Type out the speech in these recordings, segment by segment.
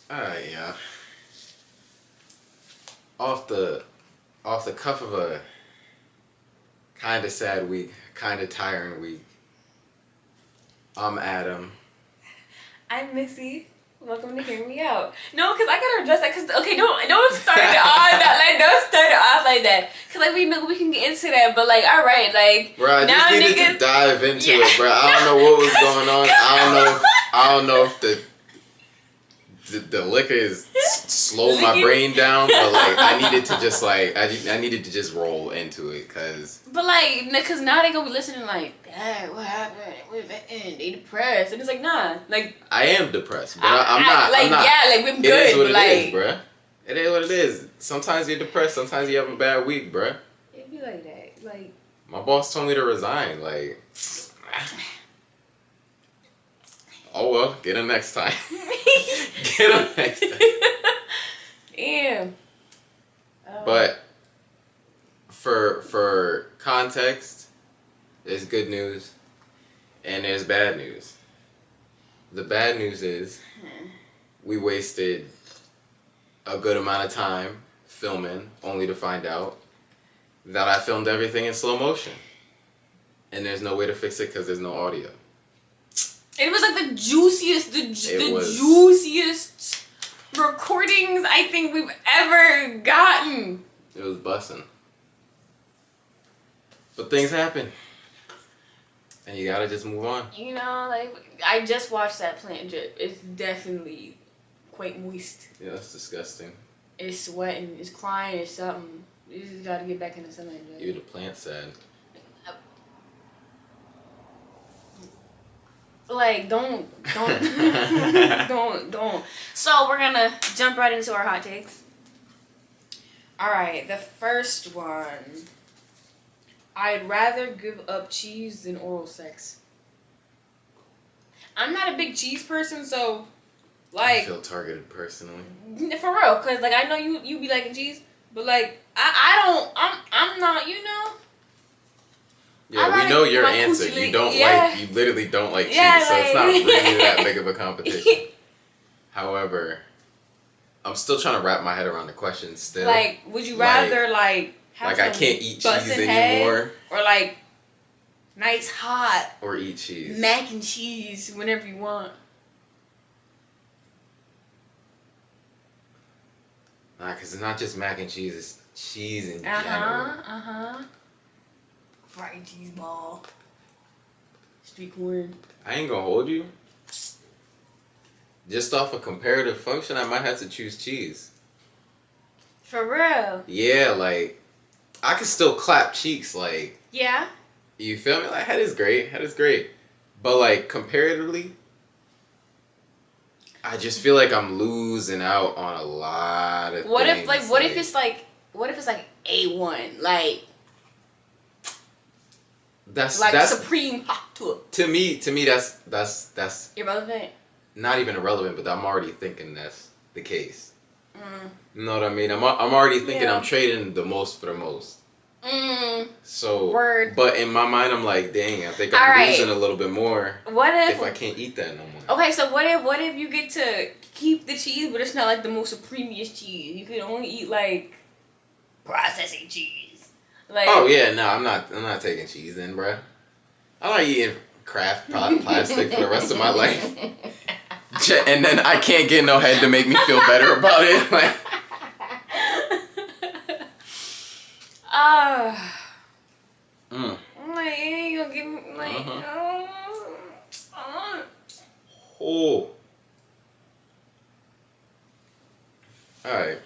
Alright, yeah. Off the cuff of a kind of sad week, kind of tiring week. I'm Adam. I'm Missy. Welcome to Hear Me Out. No, because I gotta address that. Because don't start it off that. Like, don't start it off like that. Because like we know we can get into that, but like, all right, like. Bro, I just needed to dive into it, bro. I don't know what was going on. I don't know if the liquor is slow my brain down, but like I needed to just I needed to just roll into it, cause. But like, cause now they gonna be listening like, Dad, what happened? They depressed, and it's like, nah, like. I am depressed, but I'm not. Like, I'm not. yeah, like we're good. It is what but, it like, is, bruh. It is what it is. Sometimes you're depressed. Sometimes you have a bad week, bruh. It be like that, like. My boss told me to resign, like. Oh well, get him next time. Get him next time. Damn. But for context, there's good news and there's bad news. The bad news is we wasted a good amount of time filming only to find out that I filmed everything in slow motion. And there's no way to fix it because there's no audio. It was like the juiciest recordings I think we've ever gotten. It was bussin'. But things happen. And you gotta just move on. You know, like, I just watched that plant drip. It's definitely quite moist. Yeah, that's disgusting. It's sweating, it's crying, it's something. You just gotta get back in the sunlight. Even the plant sad. Like, don't. don't. So, we're gonna jump right into our hot takes. Alright, the first one. I'd rather give up cheese than oral sex. I'm not a big cheese person, so, like. I feel targeted personally. For real, because, like, I know you be liking cheese, but, like, I'm not, you know. Yeah, we know your answer. You don't like, you literally don't like cheese, so it's not really that big of a competition. However, I'm still trying to wrap my head around the question still. Like, would you rather, like have I can't eat cheese anymore? Or, like, nice hot. Or eat cheese. Mac and cheese whenever you want. Nah, because it's not just mac and cheese, it's cheese in general. Fried cheese ball. Sweet corn. I ain't gonna hold you. Just off a comparative function, I might have to choose cheese. For real? Yeah, like, I can still clap cheeks, like. Yeah? You feel me? Like, head is great. But, like, comparatively, I just feel like I'm losing out on a lot of things. What if it's like A1? Like. That's Supreme hot tuah. To me that's Irrelevant. Not even irrelevant, but I'm already thinking that's the case. You know what I mean? I'm already thinking I'm trading the most for the most. So Word. But in my mind I'm like, dang, I think I'm losing a little bit more. What if I can't eat that no more? Okay, so what if you get to keep the cheese, but it's not like the most supremest cheese? You could only eat like processing cheese. Like, oh yeah, no, I'm not taking cheese then, bruh. I like eating Kraft plastic for the rest of my life. And then I can't get no head to make me feel better about it. Like, like, you gonna give me like, oh. All right.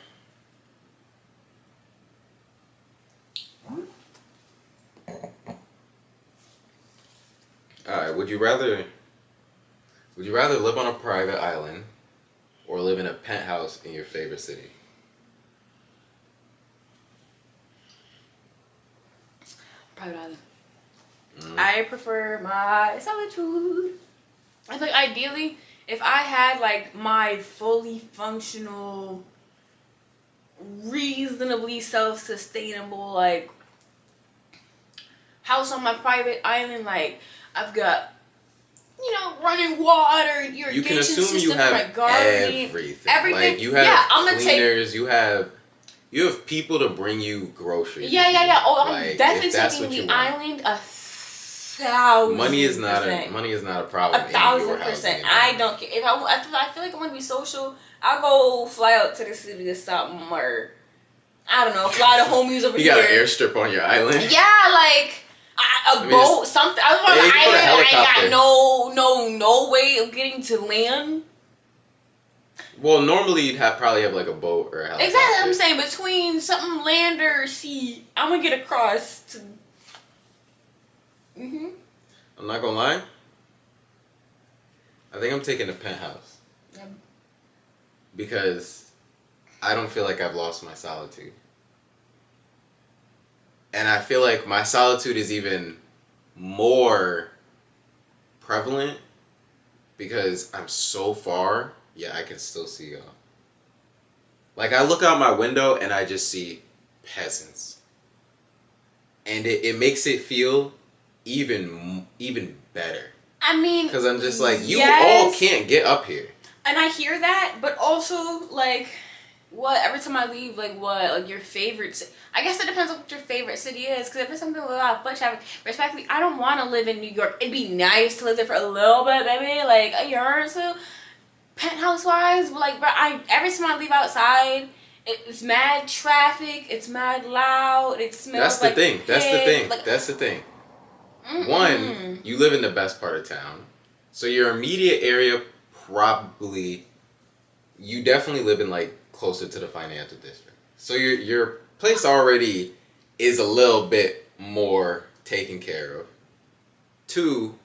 Alright, would you rather live on a private island or live in a penthouse in your favorite city? private island. I prefer my solitude. I think ideally, if I had like my fully functional, reasonably self-sustainable like house on my private island, like I've got running water, irrigation you can assume system, you have my gardening, everything. Like, you have I'm gonna cleaners, you have people to bring you groceries. Yeah. Oh, I'm like, definitely taking the island 1,000%. Money is not a problem. 1,000%. I don't care if I feel like I want to be social. I'll go fly out to the city or something, or I don't know, fly to homies over here. You got an airstrip on your island. Yeah, like a boat, something. I was on the island. I ain't got no way of getting to land. Well, normally you'd probably have like a boat or a helicopter. Exactly what I'm saying. Between something land or sea, I'm gonna get across to. I'm not gonna lie. I think I'm taking the penthouse. Yep. Because I don't feel like I've lost my solitude. And I feel like my solitude is even more prevalent because I'm so far, I can still see y'all. Like, I look out my window and I just see peasants. And it makes it feel even better. I mean, because I'm just like, you all can't get up here. And I hear that, but also, like, every time I leave, like, your favorite, I guess it depends on what your favorite city is, because if it's something with a lot of foot traffic, respectfully, I don't want to live in New York. It'd be nice to live there for a little bit, maybe, like, a year or two, penthouse-wise, but, like, every time I leave outside, it's mad traffic, it's mad loud, it smells like pig. That's the thing. One, you live in the best part of town, so your immediate area probably, you definitely live in, like, closer to the financial district. So your place already is a little bit more taken care of. Two,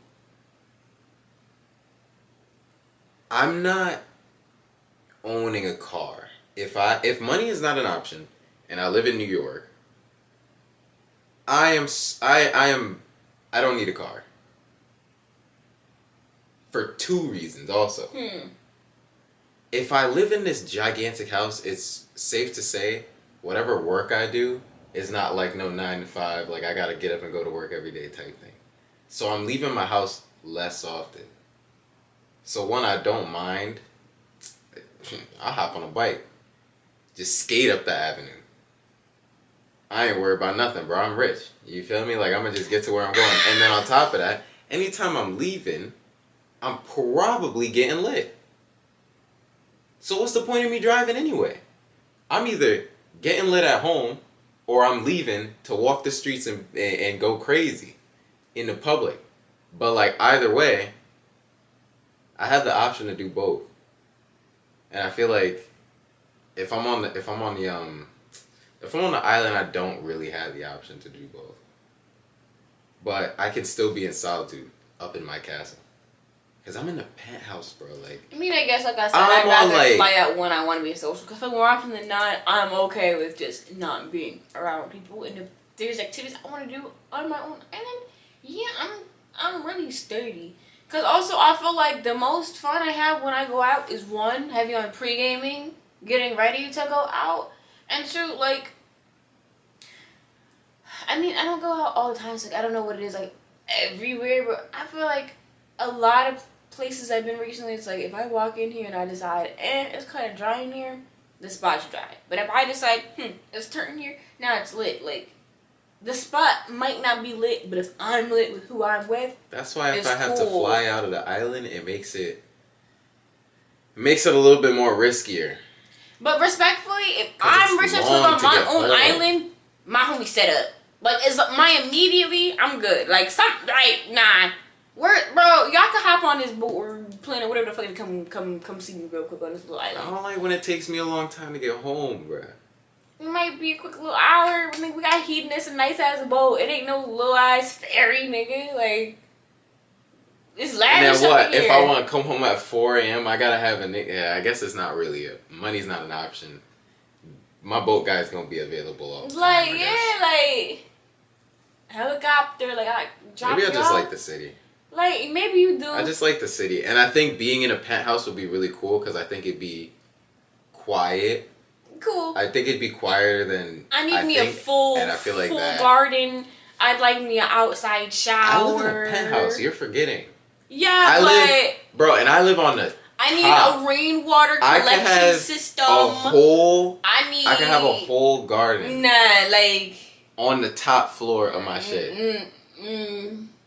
I'm not owning a car. If money is not an option and I live in New York, I don't need a car. For two reasons also. If I live in this gigantic house, it's safe to say whatever work I do is not like no 9 to 5, like I gotta get up and go to work every day type thing. So I'm leaving my house less often. So one, I don't mind. I'll hop on a bike. Just skate up the avenue. I ain't worried about nothing, bro. I'm rich. You feel me? Like, I'm gonna just get to where I'm going. And then on top of that, anytime I'm leaving, I'm probably getting lit. So what's the point of me driving anyway? I'm either getting lit at home or I'm leaving to walk the streets and go crazy in the public. But like either way, I have the option to do both. And I feel like if I'm on the island, I don't really have the option to do both. But I can still be in solitude up in my castle. Because I'm in the penthouse, bro. Like, I mean, I guess, like I said, I'd rather fly out when I want to be social. Because more often than not, I'm okay with just not being around people. And if there's activities I want to do on my own island, I'm really sturdy. Because also, I feel like the most fun I have when I go out is, one, heavy on pre-gaming, getting ready to go out. And two, like, I mean, I don't go out all the time. So, like, I don't know what it is, like, everywhere. But I feel like a lot of places I've been recently, it's like, if I walk in here and I decide, it's kind of dry in here, the spot's dry. But if I decide, it's turning here, now it's lit. Like, the spot might not be lit, but if I'm lit with who I'm with, that's why if I have to fly out of the island, it makes it a little bit more riskier. But respectfully, if I'm rich enough to live on my own island, my homie set up. Like, it's my immediately, I'm good. Like, nah. Bro, y'all can hop on this boat or plane or whatever the fuck and come see me real quick on this little island. I don't like when it takes me a long time to get home, bro. It might be a quick little hour. We got heat in this and nice ass boat. It ain't no little ass ferry, nigga. Like, it's lavish. And then what? If I want to come home at 4 a.m., I gotta have I guess it's not really money's not an option. My boat guy's gonna be available all the time. Like helicopter. Like, I drop maybe I just like the city. Like, maybe you do. I just like the city. And I think being in a penthouse would be really cool because I think it'd be quiet. Cool. I think it'd be quieter than a full garden. I'd like me an outside shower. I live in a penthouse. You're forgetting. Yeah, bro, and I live on the I need top. a rainwater collection system. I can have a whole garden. Nah, like on the top floor of my shit.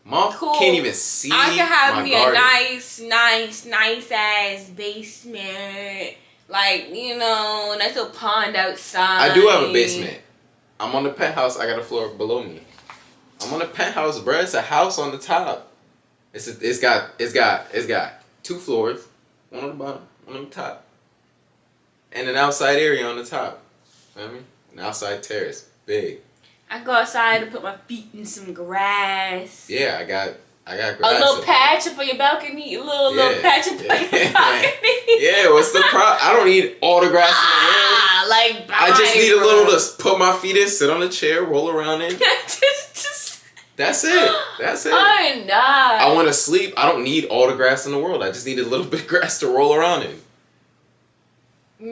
Mom can't even see. I can have me garden. a nice ass basement. Like, you know, nice little pond outside. I do have a basement. I'm on the penthouse. I got a floor below me. I'm on the penthouse, bruh. It's a house on the top. It's got 2 floors, one on the bottom, one on the top, and an outside area on the top. Feel me? An outside terrace, big. I go outside and put my feet in some grass. Yeah, I got grass. A little patch up on your balcony. A little patch up on your balcony. Yeah, what's the problem? I don't need all the grass in the world. Like, I just need a little to put my feet in, sit on the chair, roll around in. That's it. That's it. I'm not. I want to sleep. I don't need all the grass in the world. I just need a little bit of grass to roll around in.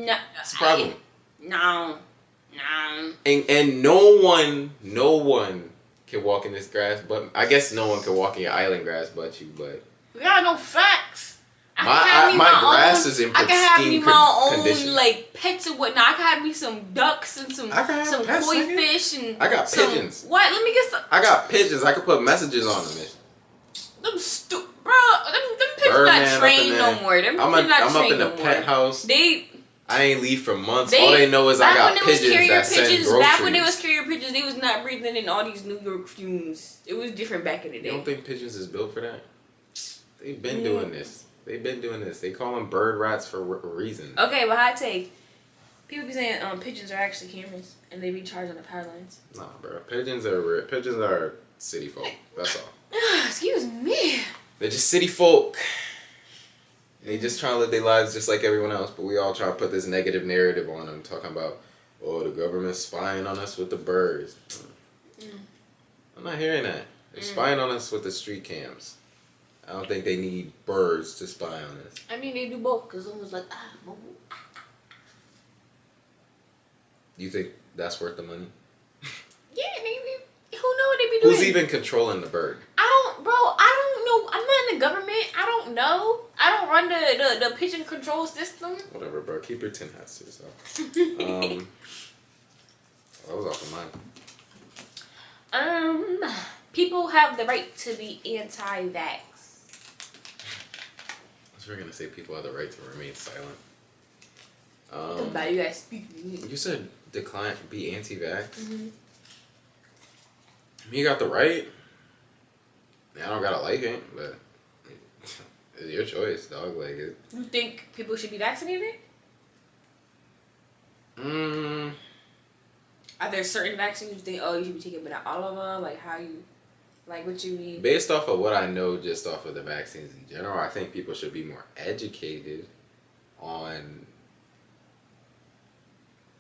No. That's the problem. No. And no one can walk in this grass, but I guess no one can walk in your island grass but you, but we got no facts. My grass is in pristine condition. I can have me my own like pets and whatnot. I can have me some ducks and some koi fish and I got pigeons. What? Let me get some. I got pigeons. I can put messages on them. Them bro. Them pigeons not trained no more. Them pigeons not trained no more. I'm up in the pet house. I ain't leave for months. All they know is I got pigeons that send groceries. Back when they was carrier pigeons, they was not breathing in all these New York fumes. It was different back in the day. You don't think pigeons is built for that? They've been doing this. They call them bird rats for a reason. Okay, but hot take. People be saying pigeons are actually cameras and they be charged on the power lines. Nah, bro. Pigeons are city folk. That's all. Excuse me. They're just city folk. They just trying to live their lives just like everyone else, but we all try to put this negative narrative on them, talking about, oh, the government's spying on us with the birds. I'm not hearing that. They're spying on us with the street cams. I don't think they need birds to spy on us. I mean, they do both, because someone's like, You think that's worth the money? Yeah, maybe. Who knows what they be doing? Who's even controlling the bird? I don't know. I'm not in the government. I don't know. I don't run the pigeon control system. Whatever, bro. Keep your tin hats to yourself. That was off of mine. People have the right to be anti-vax. I was going to say people have the right to remain silent. About you guys speak. You said be anti-vax? You got the right. I don't gotta like it, but it's your choice, dog. Like it. You think people should be vaccinated? Are there certain vaccines you think, you should be taking, but not all of them? Like how you, like what you mean? Based off of what I know, just off of the vaccines in general, I think people should be more educated on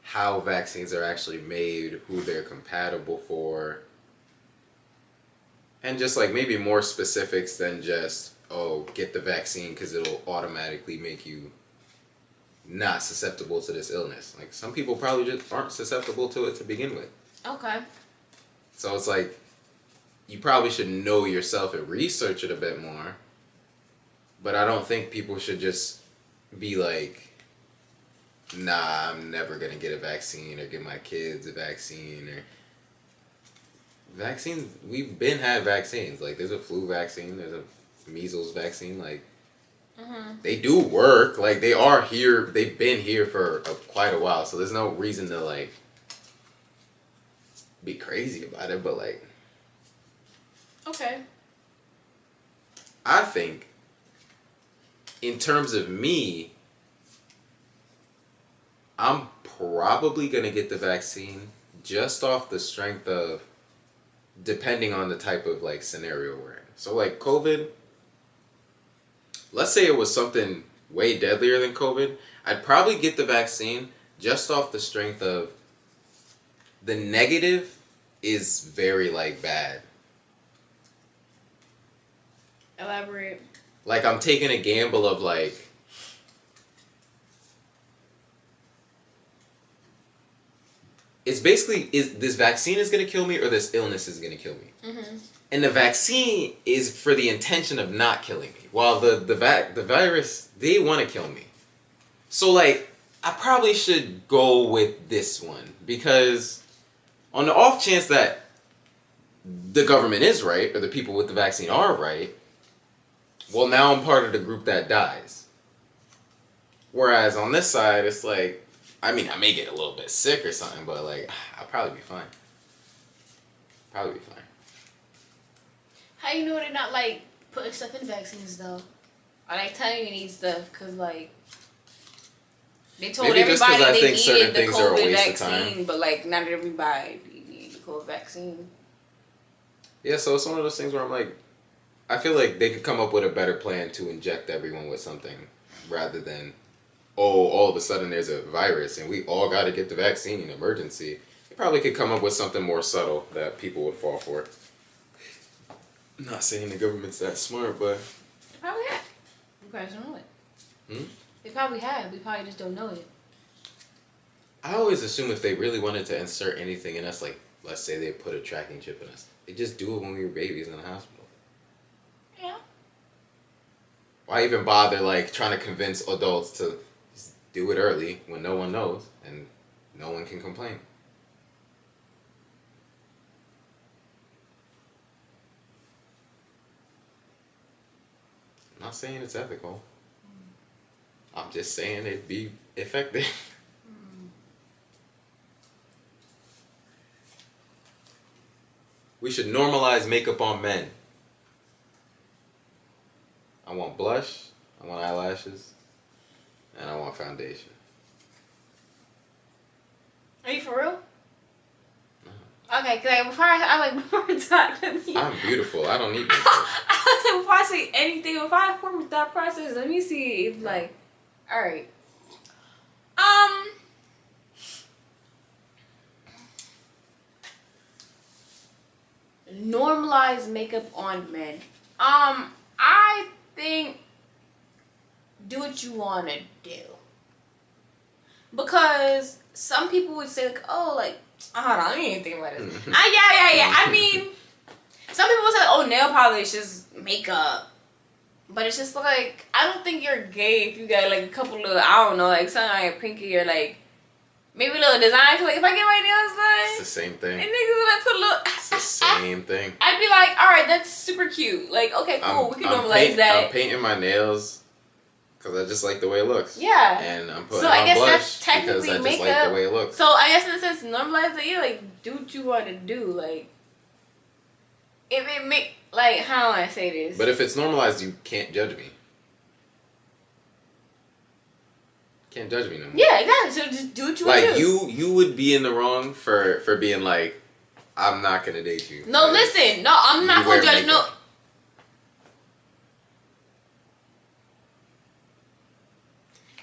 how vaccines are actually made, who they're compatible for. And just like maybe more specifics than just, get the vaccine because it'll automatically make you not susceptible to this illness. Like some people probably just aren't susceptible to it to begin with. Okay. So it's like, you probably should know yourself and research it a bit more. But I don't think people should just be like, nah, I'm never going to get a vaccine or give my kids a vaccine or... Vaccines, we've been had vaccines. Like, there's a flu vaccine, there's a measles vaccine. Like, they do work. Like, they are here. They've been here for quite a while. So there's no reason to, like, be crazy about it. But, like... Okay. I think, in terms of me, I'm probably going to get the vaccine just off the strength of depending on the type of like scenario we're in. So like COVID, let's say it was something way deadlier than COVID, I'd probably get the vaccine just off the strength of the negative is very like bad. Elaborate. Like I'm taking a gamble of like, it's basically, is this vaccine is going to kill me or this illness is going to kill me? And the vaccine is for the intention of not killing me. While the virus, they want to kill me. So, like, I probably should go with this one. Because on the off chance that the government is right, or the people with the vaccine are right, well, now I'm part of the group that dies. Whereas on this side, it's like, I mean, I may get a little bit sick or something, but, like, I'll probably be fine. Probably be fine. How you know they're not, like, putting stuff in vaccines, though? Or, like, telling you need stuff, because, like, they told Maybe everybody I they think certain needed the things are a COVID waste of vaccine, time. but, like, not everybody needs the COVID vaccine. Yeah, so it's one of those things where I'm like, I feel like they could come up with a better plan to inject everyone with something rather than, oh, all of a sudden there's a virus and we all got to get the vaccine in emergency. They probably could come up with something more subtle that people would fall for. I'm not saying the government's that smart, but... They probably have. We probably just don't know it. Hmm? They probably have. We probably just don't know it. I always assume if they really wanted to insert anything in us, like, let's say they put a tracking chip in us, they just do it when we were babies in the hospital. Yeah. Why even bother, like, trying to convince adults to just do it early when no one knows and no one can complain? I'm not saying it's ethical. I'm just saying it'd be effective. We should normalize makeup on men. I want blush, I want eyelashes, and I want foundation. Are you for real? Okay, cause like, before I talk to me, I'm beautiful. I don't need makeup. before I say anything, before I form that process, let me see if like, all right, normalize makeup on men. I think do what you wanna do, because some people would say like, oh, like, hold on, let me even think about this. Yeah. I mean, some people say, oh, nail polish is makeup. But it's just like, I don't think you're gay if you got like a couple of, I don't know, like something on your pinky or like maybe a little design. Cause like if I get my nails done, It's the same thing. and niggas like put a little, It's the same thing. I'd be like, all right, that's super cute. Like, okay, cool, we can normalize that. I'm painting my nails because I just like the way it looks. Yeah. And I'm putting So I on guess blush that's because technically I just makeup. like the way it looks. So I guess in a sense, normalize it. Yeah, like do what you want to do. Like, if it make like, how do I say this? But if it's normalized, you can't judge me. Can't judge me no more. Yeah, exactly. So just do what you want to do. Like you would be in the wrong for being like, I'm not gonna date you. No, listen. No, I'm not gonna judge. No.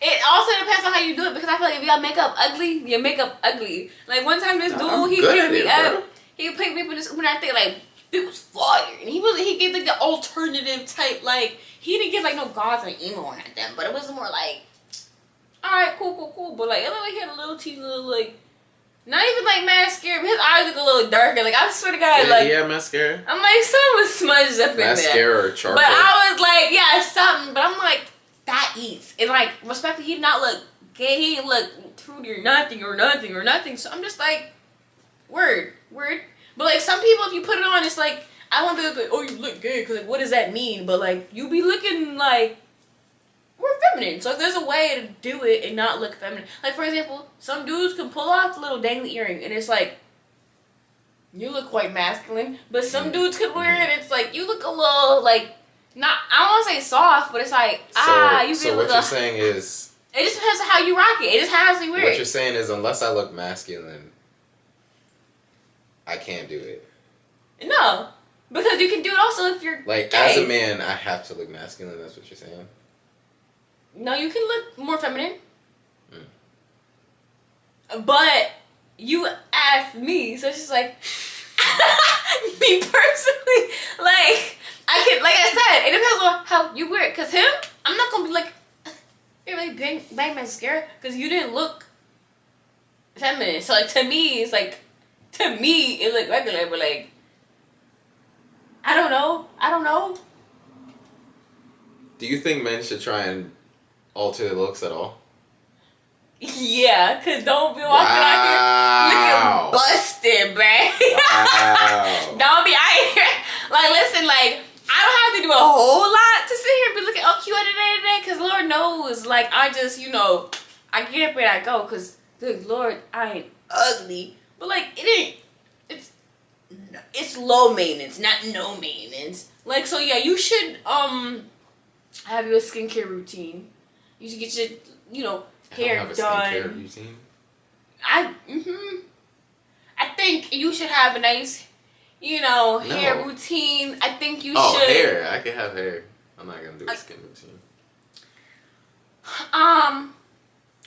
It also depends on how you do it, because I feel like if you got makeup ugly, your makeup ugly. Like one time, this dude he picked me up. He picked me up when I think like it was fire, and he gave like the alternative type. Like he didn't give like no goth or emo at them, but it was more like, all right, cool. But like it looked like he had a little teeth, little like. Not even like mascara, but his eyes look a little darker. Like I swear to God, like yeah, mascara. I'm like something was smudged up in there. Mascara or charcoal. But I was like, yeah, something. But I'm like, that eats. And like, respectfully, he did not look gay. He didn't look fruity or nothing. So I'm just like, word. But like some people, if you put it on, it's like I want to be like, oh, you look gay, because like, what does that mean? But like, you be looking like. We're feminine, so if there's a way to do it and not look feminine. Like, for example, some dudes can pull off the little dangly earring, and it's like, you look quite masculine. But some dudes could wear it, and it's like, you look a little, like, not, I don't want to say soft, but it's like, you feel so what you're saying is... It just depends on how you rock it. It just has to be weird. What you're saying is, unless I look masculine, I can't do it. No. Because you can do it also if you're like, gay. As a man, I have to look masculine, that's what you're saying? No, you can look more feminine. But you asked me, so it's just like me personally, like I can, like I said, it depends on how you wear it. Cause him, I'm not gonna be like, you're like bang mascara, cause you didn't look feminine. So like to me, it's like it looked regular, but like I don't know. Do you think men should try and alter their looks at all? Yeah, cause don't be walking out here looking busted, bruh. Wow. Don't be out here. Like, listen, like, I don't have to do a whole lot to sit here and be looking all cute today, cause Lord knows, like, I just, I get up and I go, cause good Lord, I ain't ugly, but like, it's low maintenance, not no maintenance. Like, so yeah, you should have your skincare routine. You should get your hair I don't have a done. skincare routine. I think you should have a nice, hair routine. I think you should. Oh, hair. I can have hair. I'm not gonna do a skin routine.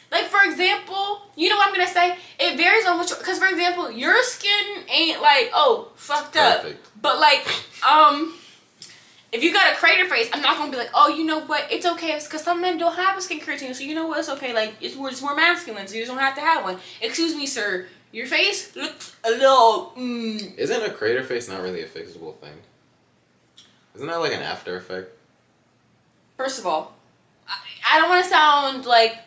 Like, for example, you know what I'm gonna say? It varies on which, because for example, your skin ain't like, fucked up. Perfect. But like, if you got a crater face, I'm not gonna be like, oh, you know what? It's okay, because some men don't have a skincare routine, so you know what? It's okay. Like, it's more masculine, so you just don't have to have one. Excuse me, sir. Your face looks a little. Isn't a crater face not really a fixable thing? Isn't that like an after effect? First of all, I don't want to sound like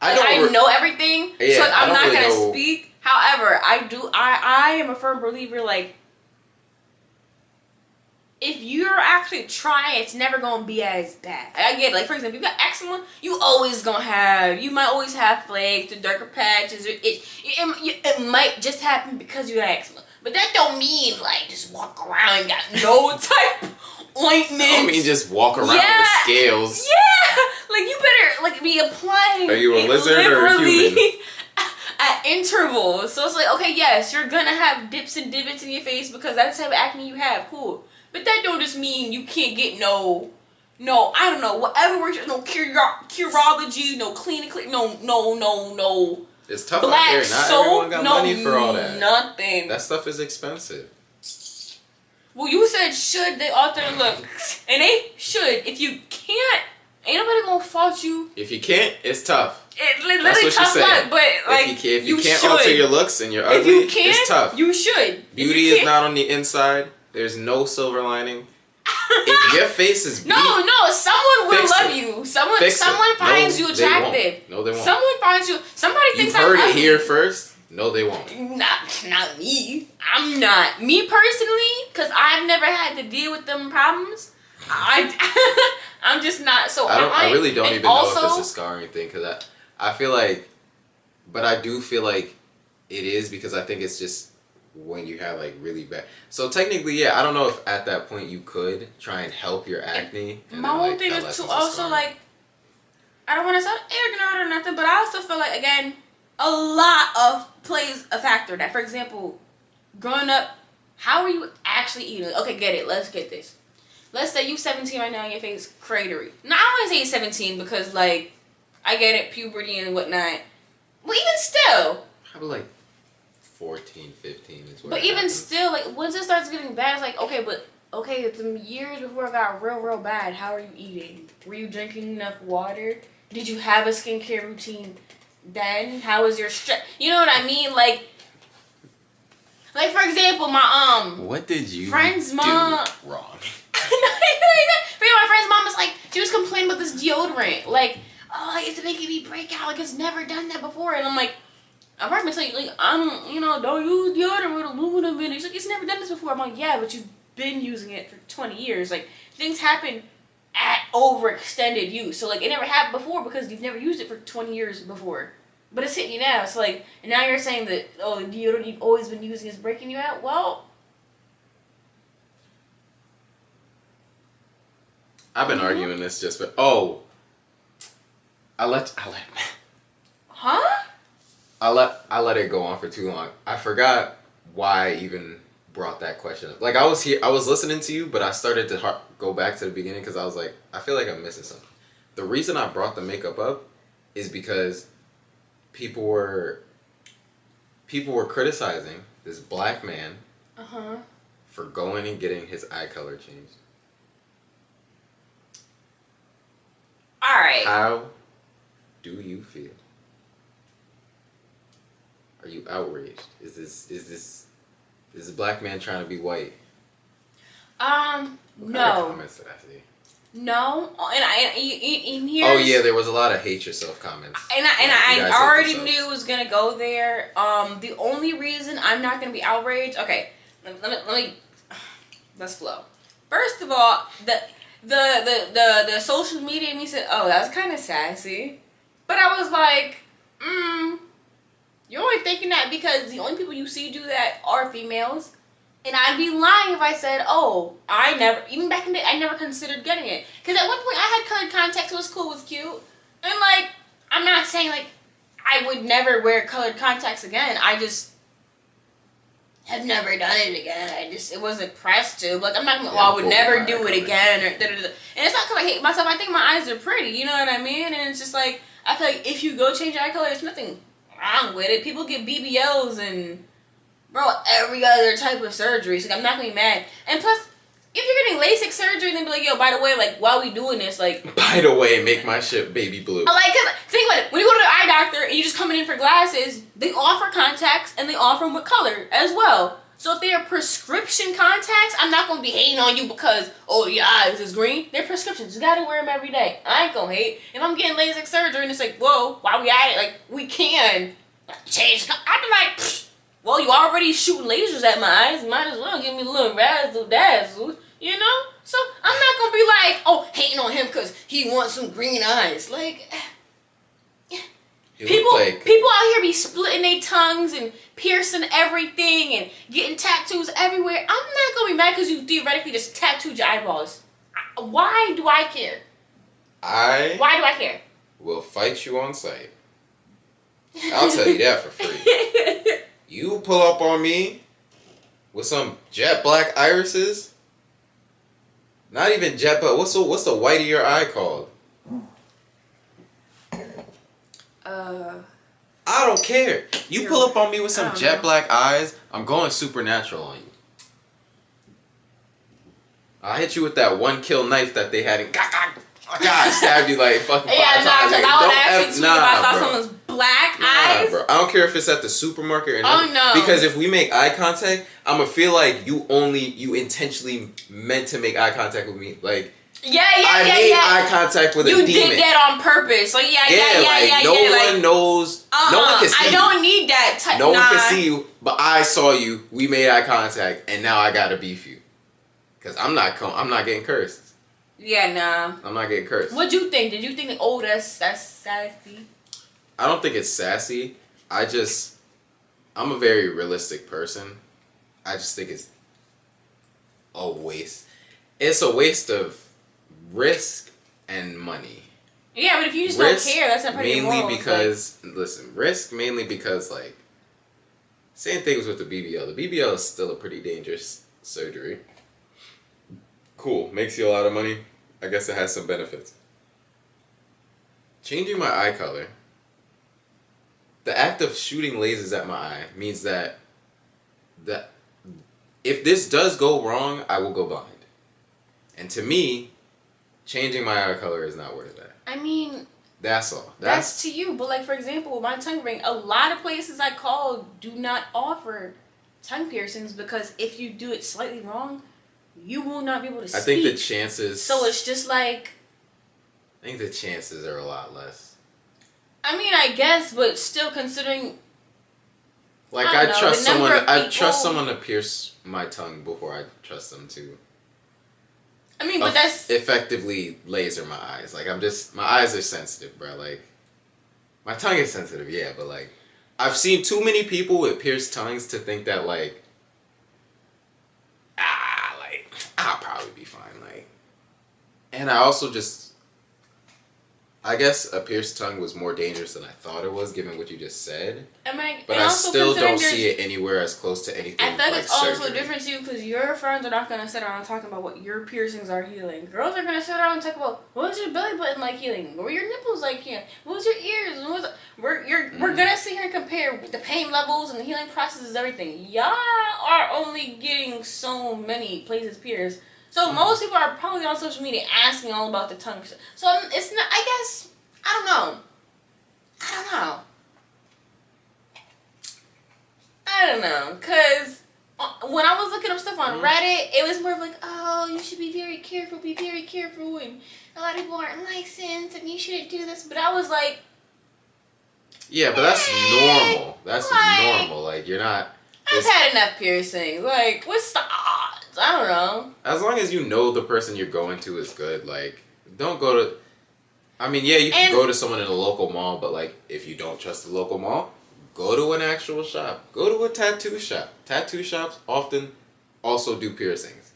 I know everything, yeah, so I'm not really gonna speak. However, I am a firm believer, like, if you're actually trying, it's never gonna be as bad. I get it. Like, for example, if you got eczema, you might always have flakes or darker patches. It might just happen because you got eczema. But that don't mean, like, just walk around and got no type ointment. I don't mean just walk around with scales. Yeah! Like, you better, like, be applying. Are you a lizard or a human? At intervals. So it's like, okay, yes, you're gonna have dips and divots in your face because that's the type of acne you have. Cool. But that don't just mean you can't get no, I don't know, whatever works, no curology, no clinical, no. It's tough black out here. Not soap, everyone got money for all that. Nothing. That stuff is expensive. Well, you said should they alter their looks, and they should. If you can't, ain't nobody gonna fault you. If you can't, it's tough. It literally tough luck, but like if you can't should. alter your looks and you're ugly, if you can, it's tough. You should. Beauty is not on the inside. There's no silver lining. If your face is beat, no, someone will love you. Someone finds you attractive. No, they won't. Someone finds you. Somebody thinks I'm ugly. You heard ugly. it here first. No, they won't. Not me. I'm not. Me personally, because I've never had to deal with them problems. I'm just not. So I really don't even know if it's a scarring thing, because I feel like, but I do feel like it is, because I think it's just when you have like really bad. So technically, yeah, I don't know if at that point you could try and help your acne. My whole thing is to also like, I don't want to sound ignorant or nothing, but I also feel like, again, a lot of plays a factor. That, for example, growing up, how are you actually eating? Okay, get it. Let's get this. Let's say you 17 right now and your face cratery. Now, I want to say 17 because, like, I get it, puberty and whatnot. But even still. Probably like 14, 15 is where. But even still, like, once it starts getting bad, it's like, okay, some years before it got real bad, how are you eating? Were you drinking enough water? Did you have a skincare routine then? How was your stress? You know what I mean? Like, for example, my what did you friend's do mom wrong? But my friend's mom was like, she was complaining about this deodorant. Like, oh, it's making me break out. Like, it's never done that before. And I'm like, I've already been telling you, like, don't use deodorant with aluminum in it. She's like, it's never done this before. I'm like, yeah, but you've been using it for 20 years. Like, things happen at overextended use. So, like, it never happened before because you've never used it for 20 years before. But it's hitting you now. So, like, and now you're saying that, oh, the deodorant you've always been using is breaking you out? Well, I've been arguing this just for I let it go on for too long. I forgot why I even brought that question up. Like, I was listening to you, but I started to go back to the beginning because I was like, I feel like I'm missing something. The reason I brought the makeup up is because people were criticizing this black man for going and getting his eye color changed. all right. How do you feel? Are you outraged? Is this black man trying to be white? What kind of No. comments did I see? No. And here's... Oh yeah, there was a lot of hate yourself comments. And Like, you I guys hate already yourselves. knew it was gonna go there. The only reason I'm not gonna be outraged... Okay, let me let's flow. First of all, the social media and me said, oh, that's kind of sassy. But I was like, you're only thinking that because the only people you see do that are females. And I'd be lying if I said, oh, even back in the day, I never considered getting it. Because at one point I had colored contacts, it was cool, it was cute. And like, I'm not saying like, I would never wear colored contacts again. I just have never done it again. It wasn't pressed to. Like, I'm not gonna, I would never do it again. Or da-da-da. And it's not because I hate myself. I think my eyes are pretty. You know what I mean? And it's just like, I feel like if you go change your eye color, there's nothing wrong with it. People get BBLs and, bro, every other type of surgery. So I'm not gonna be mad. And plus, if you're getting LASIK surgery, then be like, yo, by the way, like, while we doing this, like... By the way, make my shit baby blue. Like, cause, think about it. When you go to the eye doctor and you just coming in for glasses, they offer contacts and they offer them with color as well. So if they are prescription contacts, I'm not going to be hating on you because, oh, your eyes is green. They're prescriptions. You got to wear them every day. I ain't going to hate. If I'm getting LASIK surgery and it's like, whoa, why we at it? Like, we can change. I'd be like, pfft, well, you already shooting lasers at my eyes. Might as well give me a little razzle dazzle. You know? So, I'm not going to be like, oh, hating on him because he wants some green eyes. Like, people out here be splitting their tongues and piercing everything and getting tattoos everywhere. I'm not going to be mad because you theoretically just tattooed your eyeballs. Why do I care? Why do I care? Will fight you on sight. I'll tell you that for free. You pull up on me with some jet black irises. Not even jet black. What's the white of your eye called? I don't care. You pull up on me with some jet black eyes, I'm going supernatural on you. I'll hit you with that one kill knife that they had in. God, stab you like fucking 5 times. Because I would actually tweet if I saw someone's black eyes. Bro. I don't care if it's at the supermarket or not. Oh no. Because if we make eye contact, I'm gonna feel like you intentionally meant to make eye contact with me. Like, I made eye contact with a demon. You did that on purpose. Like, no one knows. No one can see I don't need that type. No one can see you, but I saw you. We made eye contact, and now I gotta beef you. Cause I'm not getting cursed. Yeah, nah. I'm not getting cursed. What'd you think? Did you think, oh, that's sassy? I don't think it's sassy. I'm a very realistic person. I just think it's a waste. It's a waste of risk and money. Yeah, but if you just don't care, that's not pretty mainly because, risk mainly because, like, same things with the BBL. The BBL is still a pretty dangerous surgery. Cool. Makes you a lot of money. I guess it has some benefits. Changing my eye color. The act of shooting lasers at my eye means that if this does go wrong, I will go blind. And to me, changing my eye color is not worth that. I mean... That's all. That's to you. But, like, for example, with my tongue ring, a lot of places I call do not offer tongue piercings because if you do it slightly wrong, you will not be able to speak. I think the chances... So it's just like... I think the chances are a lot less. I mean, I guess, but still considering... Like, I trust someone to pierce my tongue before I trust them to... I mean, but that's... effectively laser my eyes. Like, my eyes are sensitive, bro. Like, my tongue is sensitive, yeah, but, like, I've seen too many people with pierced tongues to think that, like, I'll probably be fine, like. And I also I guess a pierced tongue was more dangerous than I thought it was, given what you just said. But I still don't see it anywhere as close to anything I think like it's also surgery. different too, because your friends are not going to sit around talking about what your piercings are healing. Girls are going to sit around and talk about, what was your belly button like healing? What were your nipples like healing? What was your ears? We're going to sit here and compare the pain levels and the healing processes, everything. Y'all are only getting so many places pierced. So most people are probably on social media asking all about the tongue. So it's not, I guess, I don't know. I don't know. Because when I was looking up stuff on Reddit, it was more of like, oh, you should be very careful, and a lot of people aren't licensed, and you shouldn't do this. But I was like, yeah, but that's normal. That's normal. Like, you're not. I've had enough piercings. Like, what's the odds? I don't know. As long as you know the person you're going to is good, like, don't go to. I mean, yeah, you can go to someone in a local mall, but like, if you don't trust the local mall, go to an actual shop. Go to a tattoo shop. Tattoo shops often also do piercings.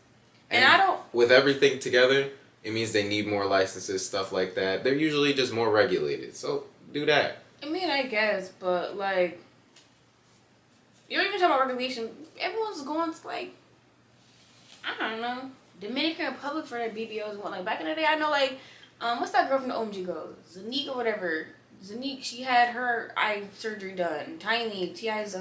And I don't. With everything together, it means they need more licenses, stuff like that. They're usually just more regulated, so do that. I mean, I guess, but like, you don't even talk about regulation. Everyone's going to like, I don't know, Dominican Republic for their BBOs and whatnot. Back in the day, I know like, what's that girl from the OMG girl? Zanique or whatever. Zanique, she had her eye surgery done. Tiny, T.I.'s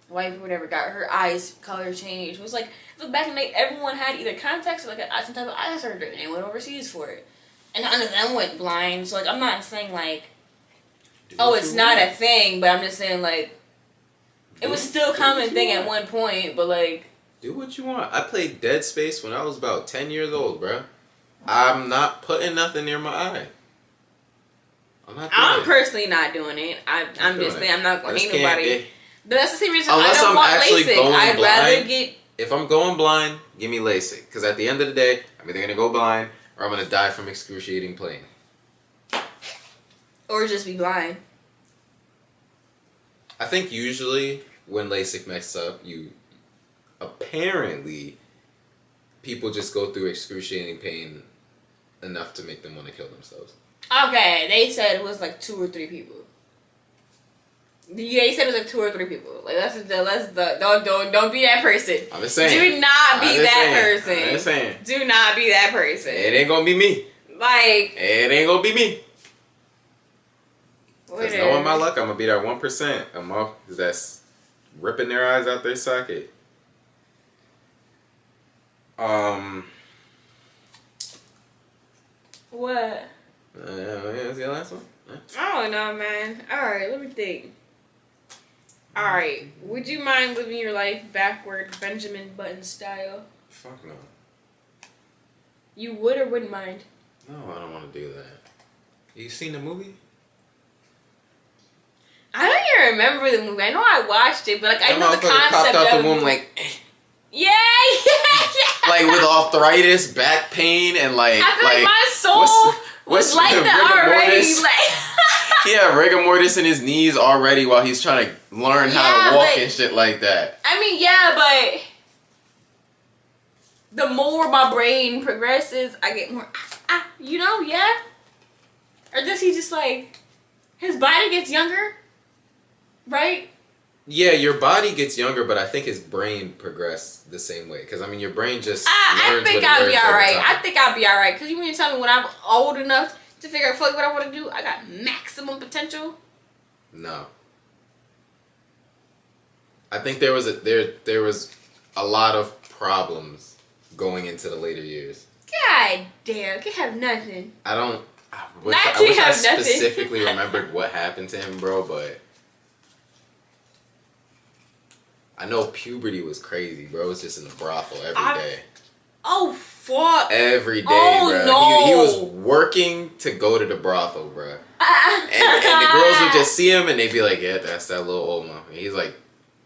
wife or whatever, got her eyes color changed. It was like, look, back in the day, everyone had either contacts or like some type of eye surgery, and they went overseas for it. And none of them went blind. So like, I'm not saying like, oh, it's not a thing, but I'm just saying like, it was still a common thing at one point, but like, do what you want. I played Dead Space when I was about 10 years old, bruh. I'm not putting nothing near my eye. I'm personally not doing it. I'm just saying I'm not going to hate nobody. But that's the same reason unless I don't want actually LASIK. going I'd blind, rather get. If I'm going blind, give me LASIK. Because at the end of the day, I'm either going to go blind or I'm going to die from excruciating pain. Or just be blind. I think usually when LASIK messes up, apparently people just go through excruciating pain enough to make them want to kill themselves. Okay, they said it was like 2 or 3 people. Yeah, they said it was like 2 or 3 people. Like don't be that person. I'm just saying. Do not be that person. I'm just saying. Do not be that person. It ain't gonna be me. Like, it ain't gonna be me. Because knowing my luck, I'm gonna be that 1% among that's ripping their eyes out their socket. What? What's your last one? I don't know, man. Alright, let me think. Alright, would you mind living your life backward, Benjamin Button style? Fuck no. You would or wouldn't mind? No, I don't want to do that. You seen the movie? I don't even remember the movie. I know I watched it, but like I know the concept popped out of the womb like. Yeah. Like with arthritis, back pain, and like. I feel like my soul was like that already. Like. He had rigor mortis in his knees already while he's trying to learn how to walk and shit like that. I mean, yeah, but the more my brain progresses, I get more. You know, yeah. Or does he just like his body gets younger? Right? Yeah, your body gets younger, but I think his brain progressed the same way. Because, I mean, your brain just I think I'll be alright. I think I'll be alright. Because you mean to tell me when I'm old enough to figure out what I want to do, I got maximum potential? No. I think there was a lot of problems going into the later years. God damn, can't have nothing. I wish I specifically remembered what happened to him, bro, but I know puberty was crazy, bro. It was just in the brothel every day. Oh, fuck. Every day, bro. No. He was working to go to the brothel, bro. And the girls would just see him and they'd be like, yeah, that's that little old man. He's like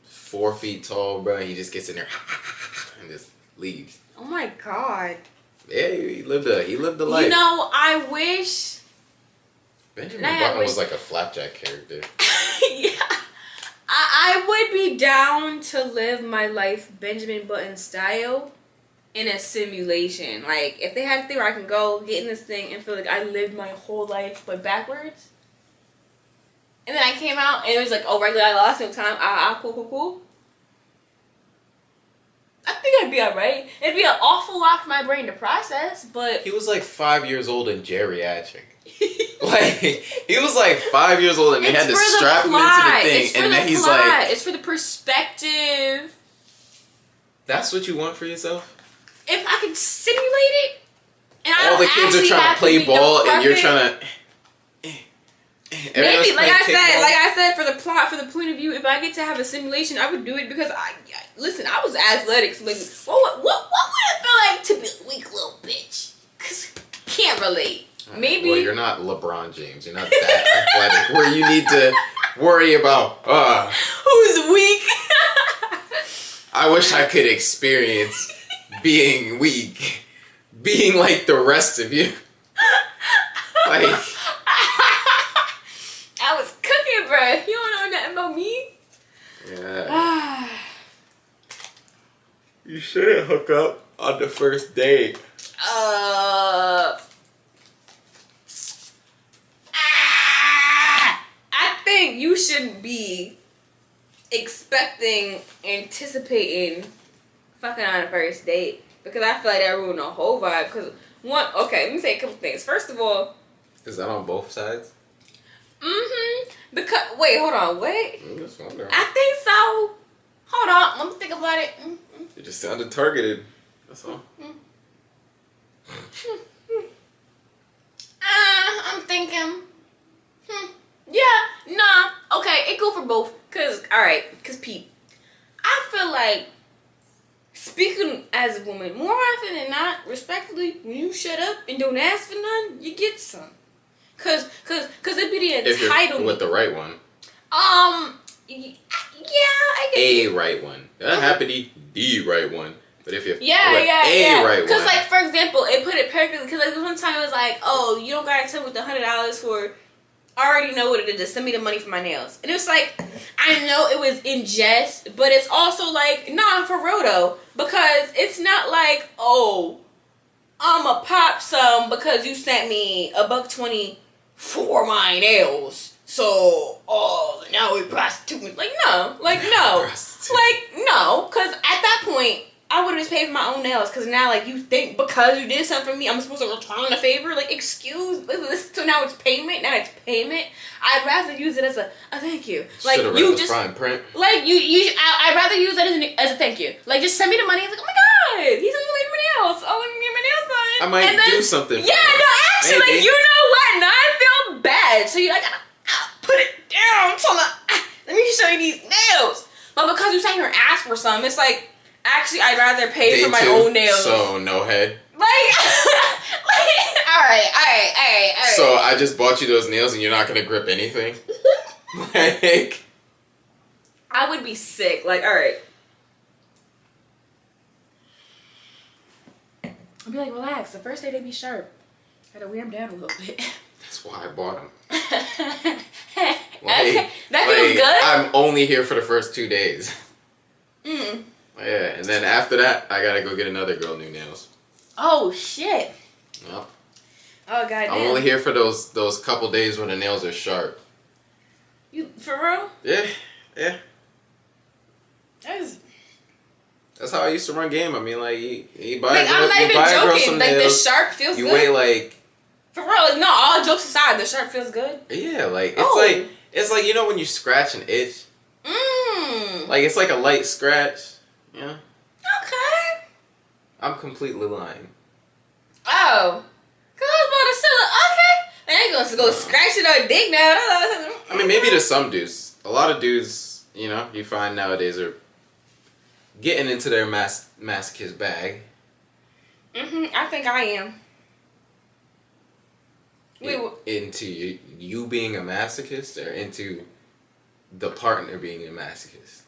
4 feet tall, bro. And he just gets in there and just leaves. Oh, my God. Yeah, he lived a life. You know, I wish Benjamin Button was like a Flapjack character. Yeah. I would be down to live my life Benjamin Button style in a simulation. Like, if they had a thing where I can go, get in this thing, and feel like I lived my whole life, but backwards. And then I came out, and it was like, oh, regular, I lost no time. Cool. I think I'd be alright. It'd be an awful lot for my brain to process, but... He was like 5 years old and geriatric. Like, he was like 5 years old and they had to strap him into the thing. And then he's like... It's for the perspective. That's what you want for yourself? If I could simulate it, and all the kids are trying to play ball and you're trying to... Maybe, like I said, for the plot, for the point of view, if I get to have a simulation, I would do it because listen, I was athletic. So like, what would it feel like to be a weak little bitch? Cause can't relate. Maybe. Well, you're not LeBron James. You're not that athletic where you need to worry about who's weak. I wish I could experience being weak, being like the rest of you. Like, I was cooking, bro. You don't know nothing about me. Yeah. You shouldn't hook up on the first date. I think you shouldn't be anticipating fucking on a first date, because I feel like that ruined the whole vibe. Because let me say a couple things. First of all, is that on both sides? Because wait, hold on, wait. I'm just wondering. I think so. Hold on, let me think about it. You just sounded targeted. That's all. I'm thinking. Yeah, nah. Okay, it go for both. Cause Pete, I feel like, speaking as a woman, more often than not, respectfully, when you shut up and don't ask for none, you get some. Cause it be the If entitlement. you're with the right one. Yeah, I guess. A right one. It doesn't have to be the right one. But if you're right one. Because, like, for example, it put it perfectly. Because, like, one time it was like, oh, you don't gotta tell me what the $100 for. I already know what it is. Just send me the money for my nails. And it was like, I know it was in jest, but it's also like, nah, for real though. Because it's not like, oh, I'ma pop some because you sent me $120 for my nails. So, now we prostituting. Like, no. Like, no. Like, no. Because at that point, I would have just paid for my own nails. Because now, like, you think because you did something for me, I'm supposed to return the favor? Like, so now it's payment? Now it's payment? I'd rather use it as a thank you. Like, should've you read just... the fine print. Like, I'd rather use that as a thank you. Like, just send me the money. It's like, oh my God, he's gonna make my nails. Oh, let me get my nails done. I might do something for yeah, you. no, actually, Maybe. like, you know what? Now I feel bad. So you like, put it down. So let me show you these nails. But because you sat here and asked for some, it's like, actually, I'd rather pay for my own nails. So, no head. Like, all right. So, I just bought you those nails and you're not going to grip anything? Like... I would be sick. Like, all right. I'd be like, relax. The first day they be sharp. Gotta wear them down a little bit. That's why I bought them. Okay. That feels good? I'm only here for the first 2 days. Mm. Yeah, and then after that, I gotta go get another girl new nails. Oh, shit. Yep. Oh, goddamn. I'm only here for those couple days when the nails are sharp. You, for real? Yeah. That's how I used to run game. I mean, like, you buy like, I'm not even joking. Like, nails, the sharp feels you good. wait, like... For real. Like, no, all jokes aside, the sharp feels good. Yeah, like, it's like, you know when you scratch an itch? Like, it's like a light scratch. Yeah. Okay. I'm completely lying. Oh. Cause I was about to say, okay. And I ain't gonna go scratch it on dick now. I mean, maybe to some dudes. A lot of dudes, you know, you find nowadays are getting into their masochist bag. I think I am. Into you being a masochist, or into the partner being a masochist?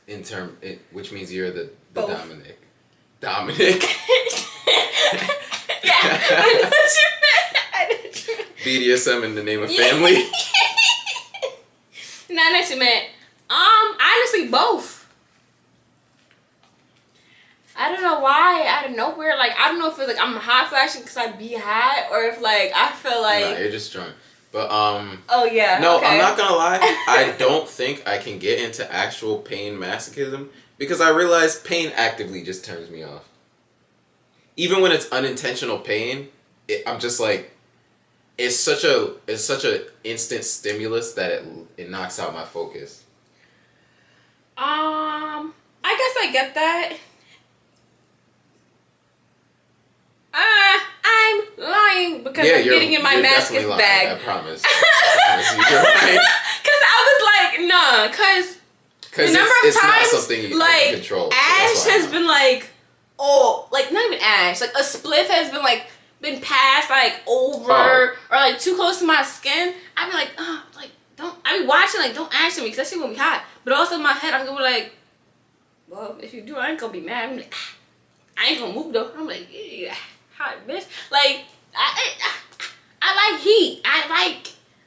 Which means you're the Dominic. Dominic. Yeah, I know what you meant. BDSM in the name of family. Not that you meant. Honestly, both. I don't know why, out of nowhere. Like, I don't know if it's like I'm hot flashing because I be hot, or if like I feel like. Nah, you're just drunk. But Oh yeah. No, okay. I'm not gonna lie. I don't think I can get into actual pain masochism because I realize pain actively just turns me off. Even when it's unintentional pain, I'm just like, it's such a instant stimulus that it knocks out my focus. I guess I get that. I'm lying because I'm getting in my masochist bag. I promise. You're lying. Cause I was like, nah, cause Because the number of it's times, not something you like, can control. Ash So has been like, oh, like, not even Ash. Like, a spliff has been, like, been passed, like, over, or, like, too close to my skin. I'd be like, like, don't, I be watching, like, don't ask me, because that shit gonna be hot. But also in my head, I'm gonna be like, well, if you do, I ain't gonna be mad. I'm like, I ain't gonna move, though. I'm like, yeah, hot bitch. Like, I like heat. I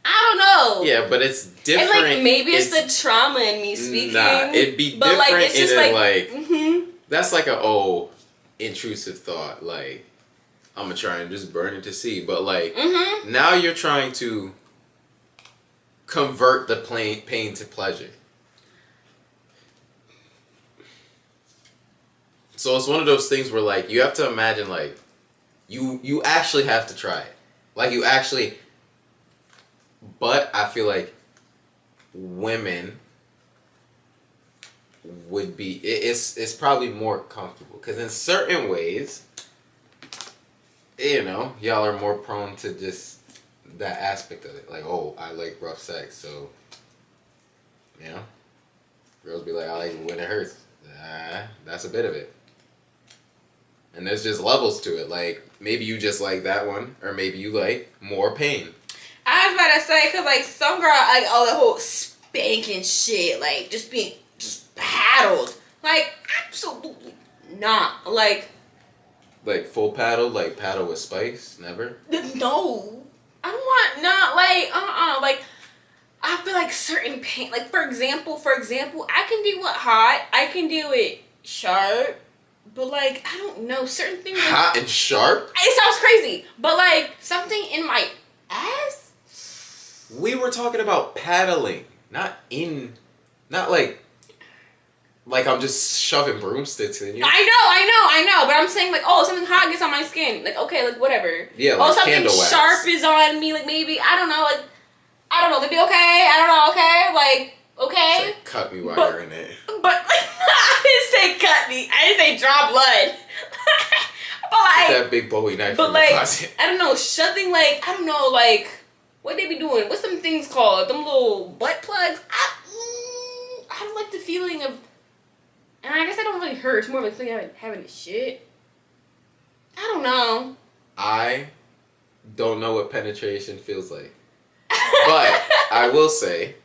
don't know. yeah, but it's different. And like maybe it's the trauma in me speaking. Nah, it'd be but different. Like, it's just like that's like intrusive thought. Like I'm gonna try and just burn it to see. But like now you're trying to convert the pain to pleasure. So it's one of those things where like you have to imagine like you actually have to try it. Like you actually. But I feel like women would be it's probably more comfortable because in certain ways, you know, y'all are more prone to just that aspect of it. Like, oh, I like rough sex, so you know, girls be like, I like when it hurts. That's a bit of it. And there's just levels to it. Like maybe you just like that one, or maybe you like more pain. I was about to say, because, like, some girl, like, all the whole spanking shit, like, just being just paddled. Like, absolutely not. Like full paddle, like paddle with spice? Never? No. I don't want, not, like, like, I feel like certain pain, like, for example, I can deal with hot, I can deal with sharp, but, like, I don't know, certain things. Hot and sharp? It sounds crazy, but, like, something in my ass? We were talking about paddling, not like I'm just shoving broomsticks in you. I know, but I'm saying like, oh, something hot gets on my skin, like okay, like whatever. Yeah, like something candle wax. sharp is on me, like maybe I don't know, maybe okay, I don't know, okay, like okay. Like, cut me while you're in it. But I didn't say cut me, I didn't say draw blood. But like that big Bowie knife but in like the closet. I don't know, shoving like I don't know like. What they be doing? What's them things called? Them little butt plugs? I don't like the feeling of... And I guess I don't really hurt. It's more of a feeling of having this shit. I don't know. I don't know what penetration feels like. But I will say,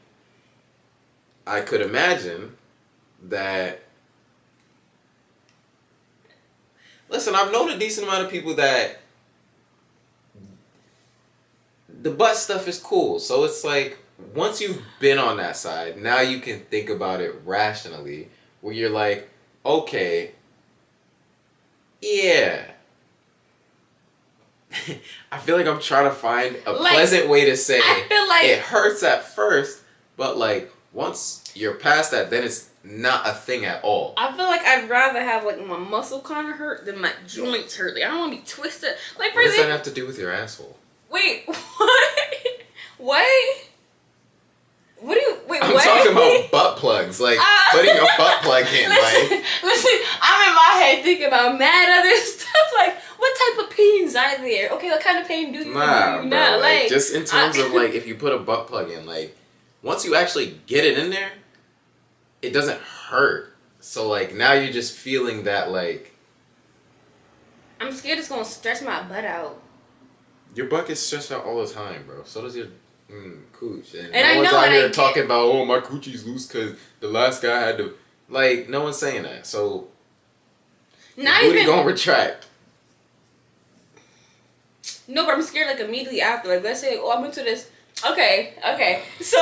I could imagine that... Listen, I've known a decent amount of people that... The butt stuff is cool. So it's like, once you've been on that side, now you can think about it rationally. Where you're like, okay, yeah. I feel like I'm trying to find a pleasant way to say I feel like it hurts at first, but like once you're past that, then it's not a thing at all. I feel like I'd rather have like my muscle kind of hurt than my joints hurt. Like I don't want to be twisted. Like for what does that have to do with your asshole? Wait, what? What? What do you... Wait, I'm what? talking about butt plugs. Like, putting a butt plug in. Listen, I'm in my head thinking about mad other stuff. Like, what type of pains are there? Okay, what kind of pain do you Nah, do? bro. Like, just in terms of, like, if you put a butt plug in, like, once you actually get it in there, it doesn't hurt. So, like, now you're just feeling that, like... I'm scared it's going to stretch my butt out. Your butt gets stretched out all the time, bro. So does your cooch. And I no one's know, out and here I talking about, oh, my coochie's loose because the last guy had to... Like, no one's saying that. So, Not your booty even... gonna retract. No, but I'm scared, like, immediately after. Like, let's say, oh, I'm into this... Okay. So,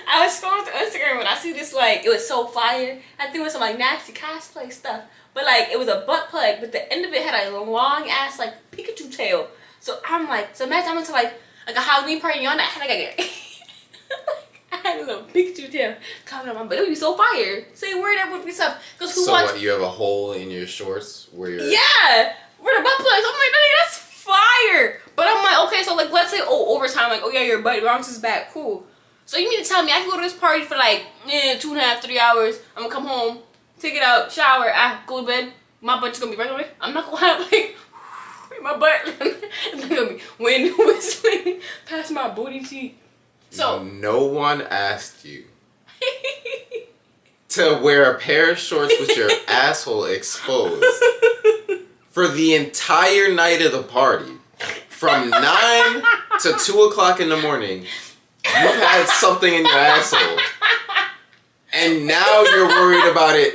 I was scrolling through Instagram and I see this, like, it was so fire. I think it was some, like, nasty cosplay stuff. But, like, it was a butt plug, but the end of it had a long-ass, like, Pikachu tail. So, I'm like, so imagine I'm into, like a Halloween party on that. I had, like, I had a little Pikachu tail coming on my butt. It would be so fire. Say a word that would be stuff. So, what, you have a hole in your shorts where you're... Yeah! Where the butt plugs. I'm like, that's fire! But I'm like, okay, so, like, let's say, over time, like, oh, yeah, your butt bounces back. Cool. So, you mean to tell me I can go to this party for, like, 2.5, 3 hours. I'm gonna come home. Take it out, shower, go to bed. My butt's gonna be right away. I'm not gonna have like my butt. It's not gonna be wind whistling past my booty cheek. So no one asked you to wear a pair of shorts with your asshole exposed for the entire night of the party. From 9 to 2 o'clock in the morning, you've had something in your asshole. And now you're worried about it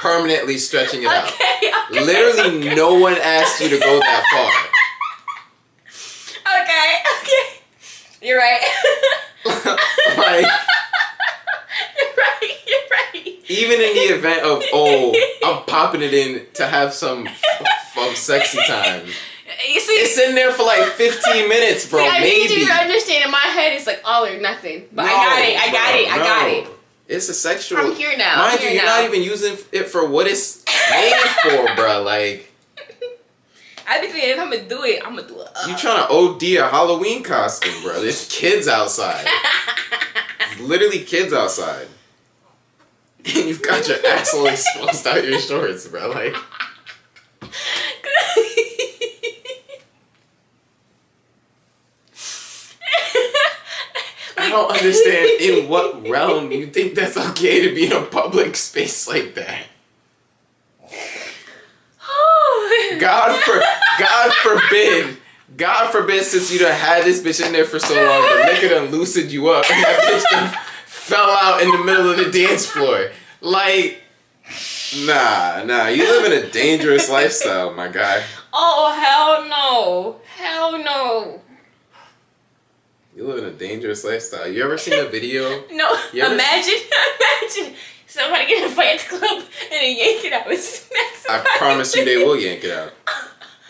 permanently stretching it out. Okay. Literally no one asked you to go that far. Okay. You're right. Like, you're right. even in the event of, oh, I'm popping it in to have some sexy time. You see, It's in there for like 15 minutes, bro. see, I need maybe. you to understand. In my head, it's like all or nothing. But I got it. It's a sexual. I'm here now. Mind you, you're not even using it for what it's made for, bro. Like, I be thinking if I'm gonna do it, I'm gonna do it. you trying to OD a Halloween costume, bro. There's kids outside. There's literally kids outside. And you've got your asshole exposed out your shorts, bro. Like, I don't understand in what realm you think that's okay to be in a public space like that. God forbid, since you done had this bitch in there for so long, the liquor done loosened you up and that bitch done fell out in the middle of the dance floor. Like, nah, you live in a dangerous lifestyle, my guy. Oh, hell no. You live in a dangerous lifestyle. You ever seen a video? No, imagine somebody get in a fight at the club and then yank it out and smack somebody. I promise you they will yank it out.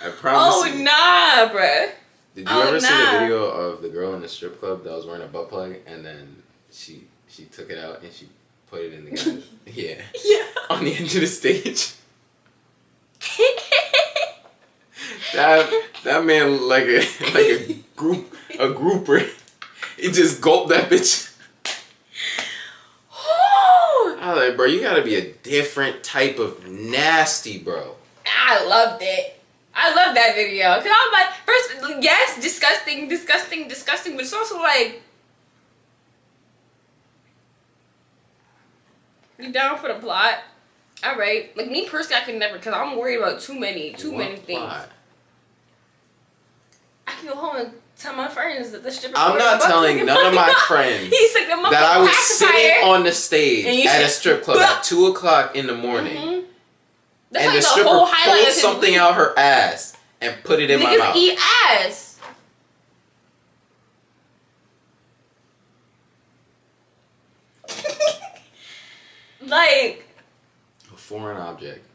I promise you. Oh, nah, bruh. Did you ever see the video of the girl in the strip club that was wearing a butt plug and then she took it out and she put it in the guy's yeah on the edge of the stage? That man looked like a grouper. He just gulped that bitch. I was like, bro, you gotta be a different type of nasty, bro. I loved it. I love that video. Cause I was like, first, yes, disgusting, but it's also like, you down for the plot? All right. Like me personally, I could never, cause I'm worried about too many things. Plot? I can go home and tell my friends that the stripper. I'm not telling none of my friends that I was sitting on the stage at a strip club at 2 o'clock in the morning. Mm-hmm. That's and like the stripper pulled of something out her ass and put it in my mouth. Eat ass. Like a foreign object.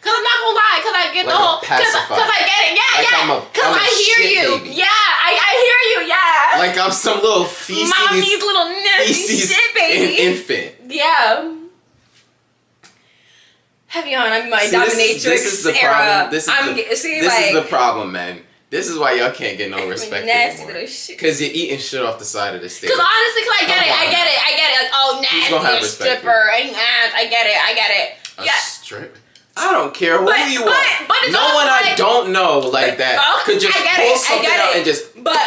Cause I'm not gonna lie, cause I get like the whole, cause I get it, yeah. Cause I hear you, baby. yeah. I hear you, yeah. Like I'm some little feces, mommy's little nasty shit, baby. Infant. Yeah. Heavy on, I'm my dominatrix this is the era. problem. This is the problem, man. This is why y'all can't get no respect nasty anymore. little shit. Cause you're eating shit off the side of the stage. Cause honestly, cause I get it. Like, oh, nasty stripper, and I get it. A strip. I don't care who you are. But it's no also one like, I don't know like that could just pull something out and just. But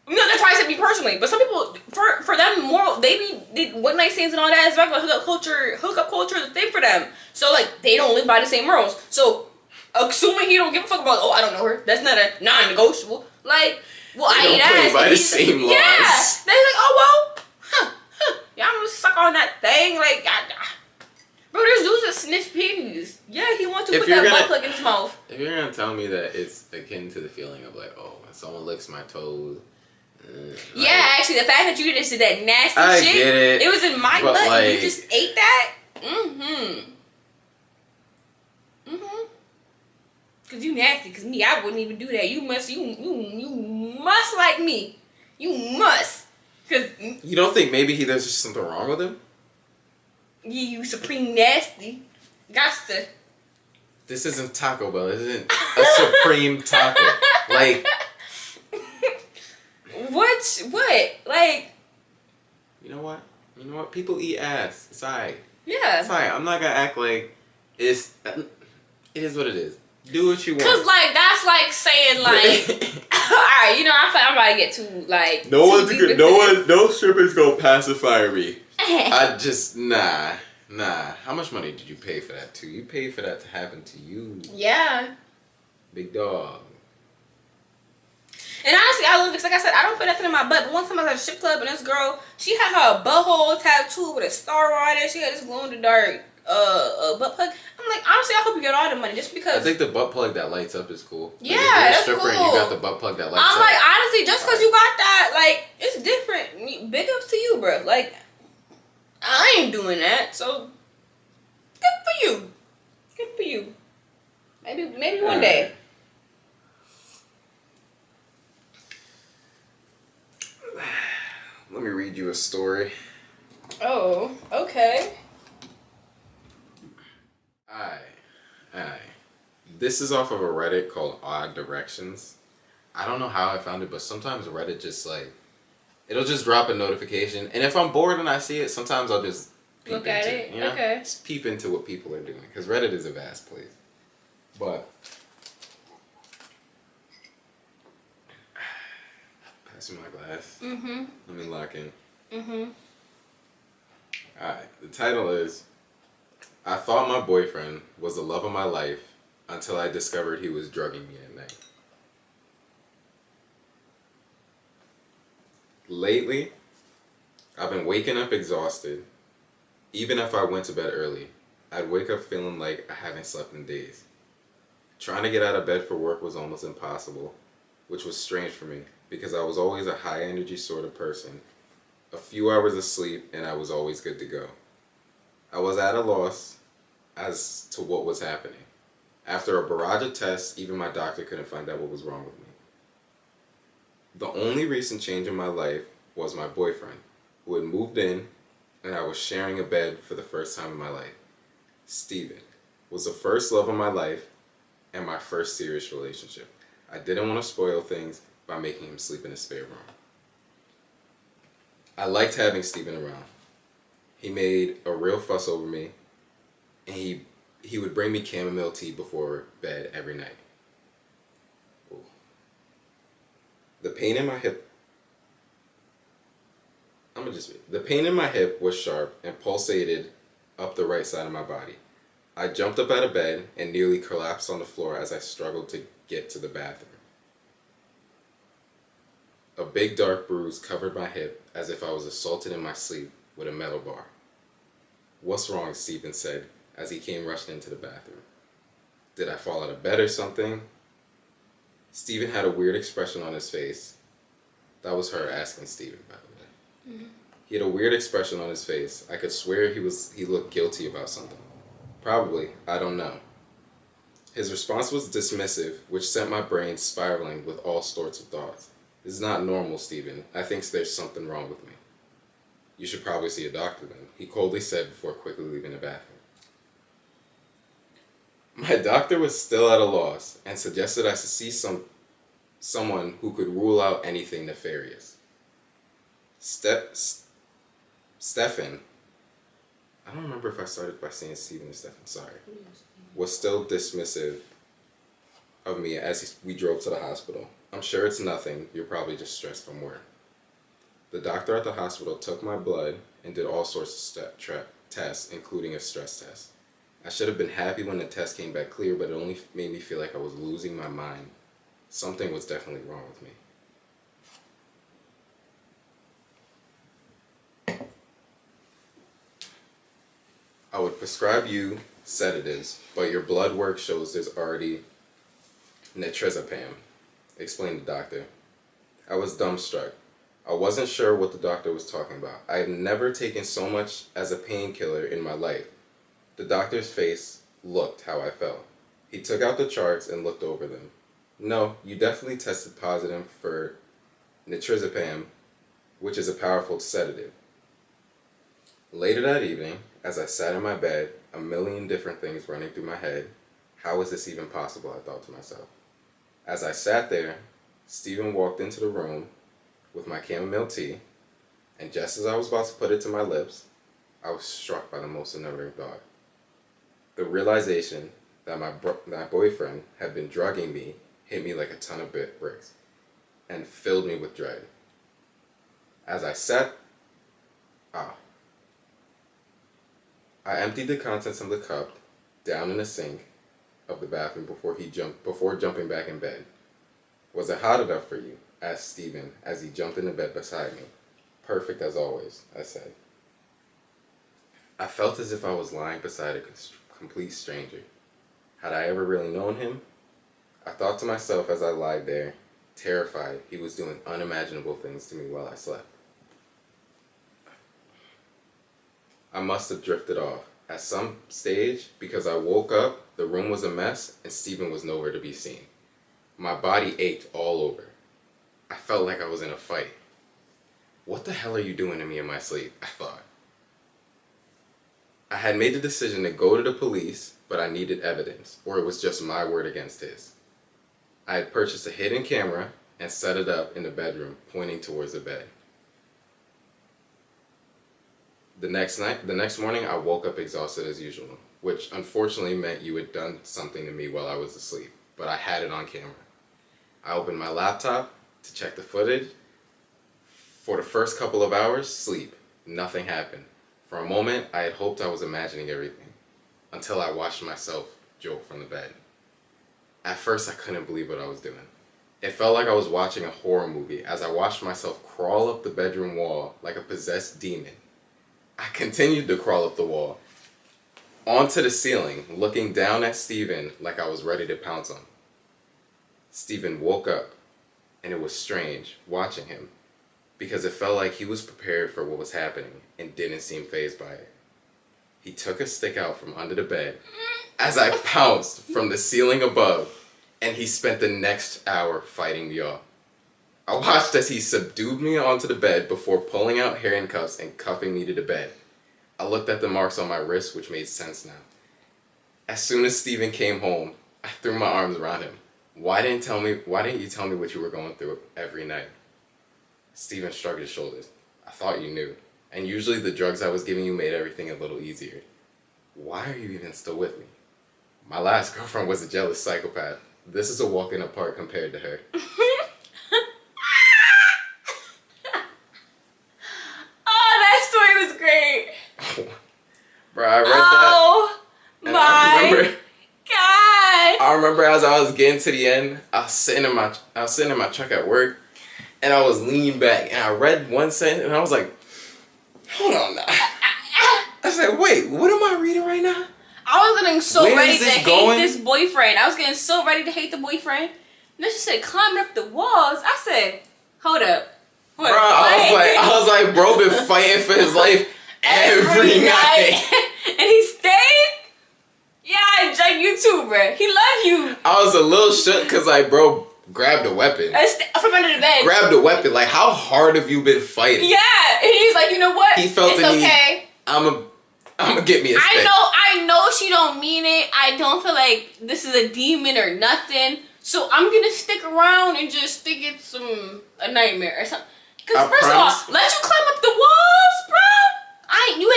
no, that's why I said me personally. But some people, for them, more they did one night stands and all that is regular hookup culture is a thing for them. So like they don't live by the same rules. So assuming he don't give a fuck about, oh, I don't know her, that's not a non-negotiable. Like, well, I ain't asked. By the same laws. Yeah, they're like, oh well, yeah, I'm gonna suck on that thing, like. Bro, there's dudes that sniff penis. Yeah, he wants to put that butt plug in his mouth. If you're gonna tell me that it's akin to the feeling of like, oh, when someone licks my toes. Yeah, actually, the fact that you just did that nasty I shit. Get it. It was in my butt like, and you just ate that? Cause you nasty. Cause me, I wouldn't even do that. You must like me. You must. Cause you don't think maybe there's just something wrong with him? You supreme nasty. Gosta. This isn't Taco Bell. This isn't a supreme taco. Like. What? Like. You know what? People eat ass. It's alright. Yeah. It's alright. I'm not gonna act like it is what it is. Do what you want. Cause like that's like saying like, alright, you know I'm about to get too like. No strippers gonna pacify me. I just nah. Nah, how much money did you pay for that too? You paid for that to happen to you. Yeah. Big dog. And honestly, I love it because, like I said, I don't put nothing in my butt. But one time I was at a strip club and this girl, she had her butthole tattoo with a star on it. She had this glow in the dark butt plug. I'm like, honestly, I hope you get all the money just because. I think the butt plug that lights up is cool. Yeah, like, if you're a that's stripper cool. And you got the butt plug that lights up. I'm like, honestly, just because you got that, like, it's different. Big ups to you, bro. Like, I ain't doing that. So, good for you. Good for you. Maybe one day. Let me read you a story. Oh, okay. Aye. This is off of a Reddit called Odd Directions. I don't know how I found it, but sometimes Reddit just like, it'll just drop a notification. And if I'm bored and I see it, sometimes I'll just look at it. You know? Okay. Just peep into what people are doing. Because Reddit is a vast place. But, pass me my glass. Mm-hmm. Let me lock in. Mm-hmm. Alright, the title is, I thought my boyfriend was the love of my life until I discovered he was drugging me at night. Lately, I've been waking up exhausted. Even if I went to bed early, I'd wake up feeling like I haven't slept in days. Trying to get out of bed for work was almost impossible, which was strange for me because I was always a high energy sort of person. A few hours of sleep and I was always good to go. I was at a loss as to what was happening. After a barrage of tests, even my doctor couldn't find out what was wrong with me. The only recent change in my life was my boyfriend, who had moved in and I was sharing a bed for the first time in my life. Steven was the first love of my life and my first serious relationship. I didn't want to spoil things by making him sleep in a spare room. I liked having Steven around. He made a real fuss over me, and he would bring me chamomile tea before bed every night. Ooh. The pain in my hip was sharp and pulsated up the right side of my body. I jumped up out of bed and nearly collapsed on the floor as I struggled to get to the bathroom. A big dark bruise covered my hip as if I was assaulted in my sleep with a metal bar. "What's wrong?" Stephen said as he came rushing into the bathroom. Did I fall out of bed or something? Stephen had a weird expression on his face. That was her asking Stephen, by the way. Mm-hmm. He had a weird expression on his face. I could swear he looked guilty about something. Probably, I don't know. His response was dismissive, which sent my brain spiraling with all sorts of thoughts. This is not normal, Stephen. I think there's something wrong with me. You should probably see a doctor then, he coldly said before quickly leaving the bathroom. My doctor was still at a loss and suggested I should see someone who could rule out anything nefarious. Stefan, I don't remember if I started by saying Stephen or Stefan, sorry, was still dismissive of me as we drove to the hospital. I'm sure it's nothing, you're probably just stressed from work. The doctor at the hospital took my blood and did all sorts of tests, including a stress test. I should have been happy when the test came back clear, but it only made me feel like I was losing my mind. Something was definitely wrong with me. I would prescribe you sedatives, but your blood work shows there's already nitrazepam, explained the doctor. I was dumbstruck. I wasn't sure what the doctor was talking about. I had never taken so much as a painkiller in my life. The doctor's face looked how I felt. He took out the charts and looked over them. No, you definitely tested positive for nitrazepam, which is a powerful sedative. Later that evening, as I sat in my bed, a million different things running through my head. How is this even possible? I thought to myself. As I sat there, Stephen walked into the room with my chamomile tea, and just as I was about to put it to my lips, I was struck by the most unnerving thought. The realization that my boyfriend had been drugging me hit me like a ton of bricks and filled me with dread. As I I emptied the contents of the cup down in the sink of the bathroom before jumping back in bed. Was it hot enough for you? Asked Stephen as he jumped into bed beside me. Perfect as always, I said. I felt as if I was lying beside a complete stranger. Had I ever really known him? I thought to myself as I lied there, terrified he was doing unimaginable things to me while I slept. I must have drifted off. At some stage, because I woke up, the room was a mess and Stephen was nowhere to be seen. My body ached all over. I felt like I was in a fight. What the hell are you doing to me in my sleep? I thought. I had made the decision to go to the police, but I needed evidence, or it was just my word against his. I had purchased a hidden camera and set it up in the bedroom, pointing towards the bed. The next morning, I woke up exhausted as usual, which unfortunately meant you had done something to me while I was asleep, but I had it on camera. I opened my laptop to check the footage. For the first couple of hours, sleep. Nothing happened. For a moment, I had hoped I was imagining everything, until I watched myself jolt from the bed. At first, I couldn't believe what I was doing. It felt like I was watching a horror movie as I watched myself crawl up the bedroom wall like a possessed demon. I continued to crawl up the wall, onto the ceiling, looking down at Stephen like I was ready to pounce on him. Stephen woke up, and it was strange watching him, because it felt like he was prepared for what was happening and didn't seem fazed by it. He took a stick out from under the bed as I pounced from the ceiling above, and he spent the next hour fighting me off. I watched as he subdued me onto the bed before pulling out handcuffs and cuffing me to the bed. I looked at the marks on my wrist, which made sense now. As soon as Stephen came home, I threw my arms around him. Why didn't you tell me what you were going through every night? Stephen shrugged his shoulders. I thought you knew. And usually the drugs I was giving you made everything a little easier. Why are you even still with me? My last girlfriend was a jealous psychopath. This is a walk in the park compared to her. Bro, I read that. My God. I remember as I was getting to the end, I was sitting in my truck at work, and I was leaning back, and I read one sentence, and I was like, hold on now. I said, wait, what am I reading right now? I was getting so ready to hate this boyfriend. I was getting so ready to hate the boyfriend. And then she said, climbing up the walls. I said, hold up. Bro, I was like, bro, been fighting for his life every night. And he stayed? Yeah, I judge you too, bro. He loved you. I was a little shook because, like, bro, grabbed a weapon. From under the bed. Grabbed a weapon. Like, how hard have you been fighting? Yeah. And he's like, you know what? He felt it's okay. I'm gonna get me a stick. I know she don't mean it. I don't feel like this is a demon or nothing. So I'm gonna stick around and just think it's a nightmare or something. Because first of all, let you climb up the walls, bro. You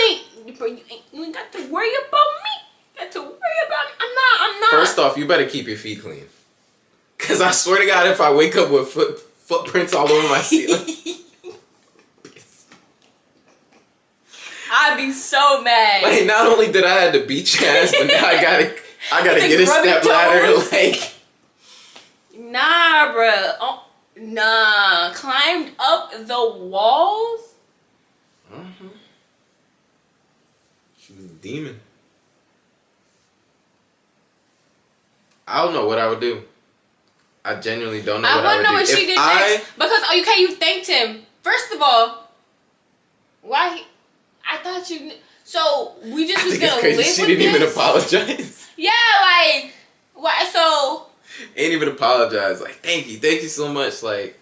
ain't got to worry about me. Got to worry about me. I'm not. First off, you better keep your feet clean. Cause I swear to God, if I wake up with footprints all over my ceiling, I'd be so mad. Like, not only did I have to beat your ass, but now I gotta get a step ladder. Like, nah, bro. Oh, nah. Climbed up the walls. Mm-hmm. She was a demon. I don't know what I would do. I genuinely don't know what I would do. I wouldn't know what she did next. Because, you thanked him. First of all, why? I thought you... So, we just was going to live with this? She didn't even apologize. Yeah, like... Why? So... Ain't even apologize. Like, thank you so much. Like,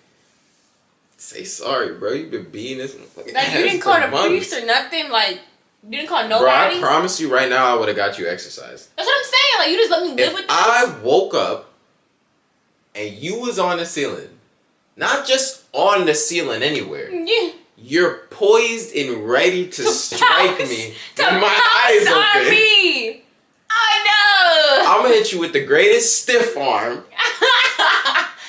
say sorry, bro. You've been beating this... Like, you didn't call the priest or nothing? Like... You didn't call nobody? Bro, I promise you right now, I would have got you exercise. That's what I'm saying. Like, you just let me live with this. I woke up and you was on the ceiling, not just on the ceiling anywhere. Yeah. You're poised and ready to strike me with my eyes open. Me. I know. I'm gonna hit you with the greatest stiff arm,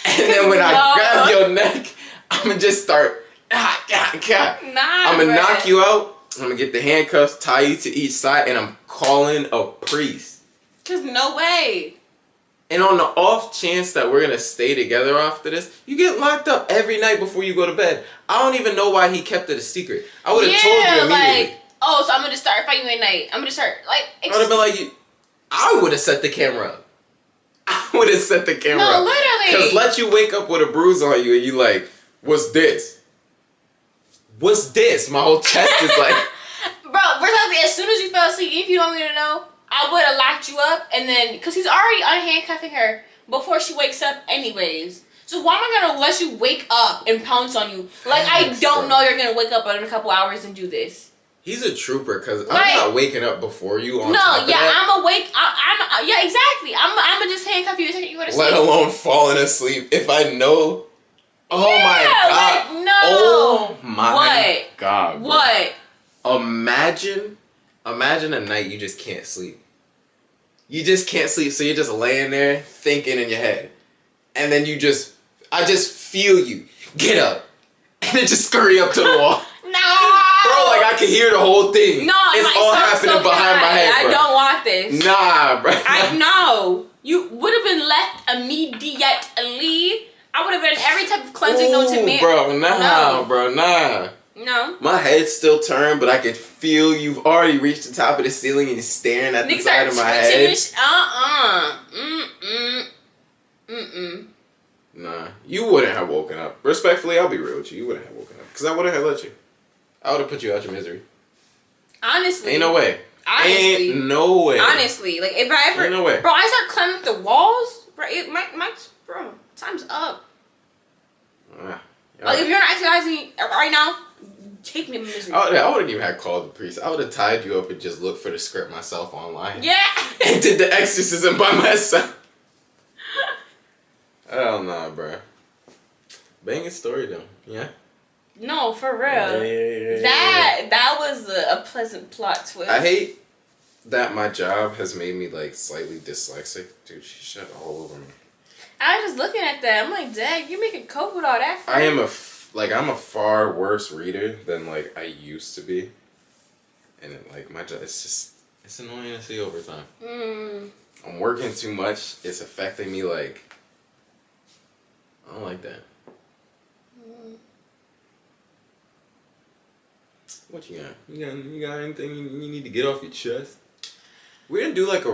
and then when I grab your neck, I'm gonna just start. I'm gonna knock you out. I'm gonna get the handcuffs, tie you to each side, and I'm calling a priest. Cause no way. And on the off chance that we're gonna stay together after this, you get locked up every night before you go to bed. I don't even know why he kept it a secret. I would have told you immediately. Like, oh, so I'm gonna start fighting you at night. I'm gonna start like. I would have been like, I would have set the camera up. I would have set the camera up. No, literally. Because let you wake up with a bruise on you and you like, what's this? What's this? My whole chest is like. Bro, we're talking as soon as you fell asleep, if you don't want me to know, I would have locked you up and then, because he's already unhandcuffing her before she wakes up anyways. So why am I going to let you wake up and pounce on you? Like, I don't know you're going to wake up in a couple hours and do this. He's a trooper because like, I'm not waking up before you on no, top of yeah, that. I'm awake. Yeah, exactly. I'm going to just handcuff you and take you to sleep. Let alone falling asleep if I know. Oh yeah, my God. Like, no. Oh my what? God. Bro. What? Imagine a night you just can't sleep. You just can't sleep, so you're just laying there thinking in your head. And then I just feel you. Get up. And then just scurry up to the wall. No. Bro, like I can hear the whole thing. No, it's all happening behind my head, bro. I don't want this. Nah, bro. I know. You would have been left immediately. I would have been every type of cleansing known to me. Bro, nah, bro, nah. No. My head's still turned, but I can feel you've already reached the top of the ceiling and you're staring at the side of my head. Nah, you wouldn't have woken up. Respectfully, I'll be real with you. You wouldn't have woken up. Because I wouldn't have let you. I would have put you out your misery. Honestly. Ain't no way. Honestly. Ain't no way. Honestly. Like, if I ever... Ain't no way. Bro, I start climbing the walls. Bro, bro, time's up. Like, if you're not exercising me right now, take me to misery. I wouldn't even have called the priest. I would have tied you up and just looked for the script myself online. Yeah. And did the exorcism by myself. Hell nah, bro. Banging story though. Yeah. No, for real. Yeah. That was a pleasant plot twist. I hate that my job has made me like slightly dyslexic. Dude, she shut all over me. I was just looking at that. I'm like, dang, you making cope with all that. I'm a far worse reader than like I used to be, and like my job, it's annoying to see over time. I'm working too much. It's affecting me. Like I don't like that. What you got? You got anything you need to get off your chest? We didn't do like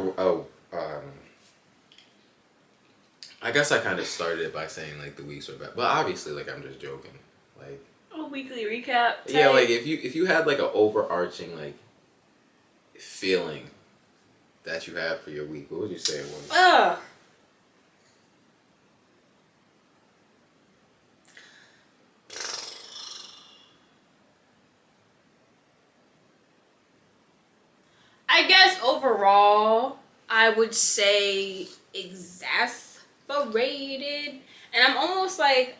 I guess I kind of started it by saying like the weeks were bad, but obviously like I'm just joking. Like a weekly recap. Yeah, like if you had like an overarching like feeling that you had for your week, what would you say it was? I guess overall, I would say exasperated, and I'm almost like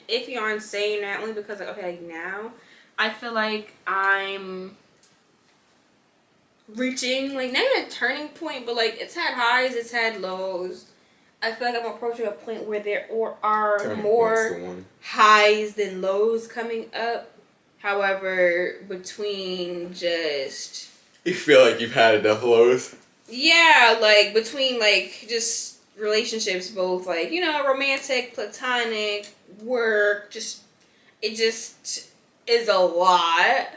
iffy on saying that only because like okay, like now I feel like I'm reaching like not even a turning point, but like it's had highs, it's had lows. I feel like I'm approaching a point where there are more highs than lows coming up. However, between just... You feel like you've had enough lows? Yeah, like between like just relationships, both like, you know, romantic, platonic, work, it just is a lot.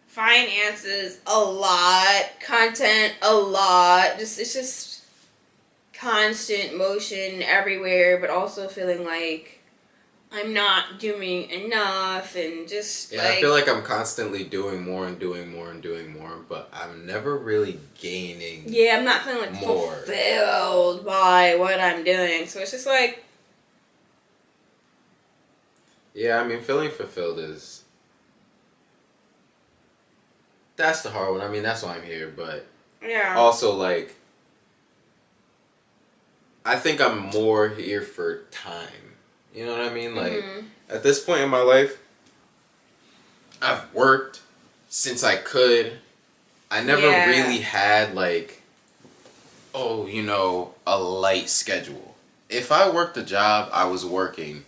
Finances, a lot. Content, a lot. It's just constant motion everywhere, but also feeling like I'm not doing enough and just yeah, I feel like I'm constantly doing more and doing more and doing more, but I'm never really gaining. Yeah, I'm not feeling like more fulfilled by what I'm doing. So it's just like. Yeah, I mean, feeling fulfilled that's the hard one. I mean, that's why I'm here, but yeah. Also like I think I'm more here for time. You know what I mean? Like, at this point in my life, I've worked since I could. I never really had, like, you know, a light schedule. If I worked a job, I was working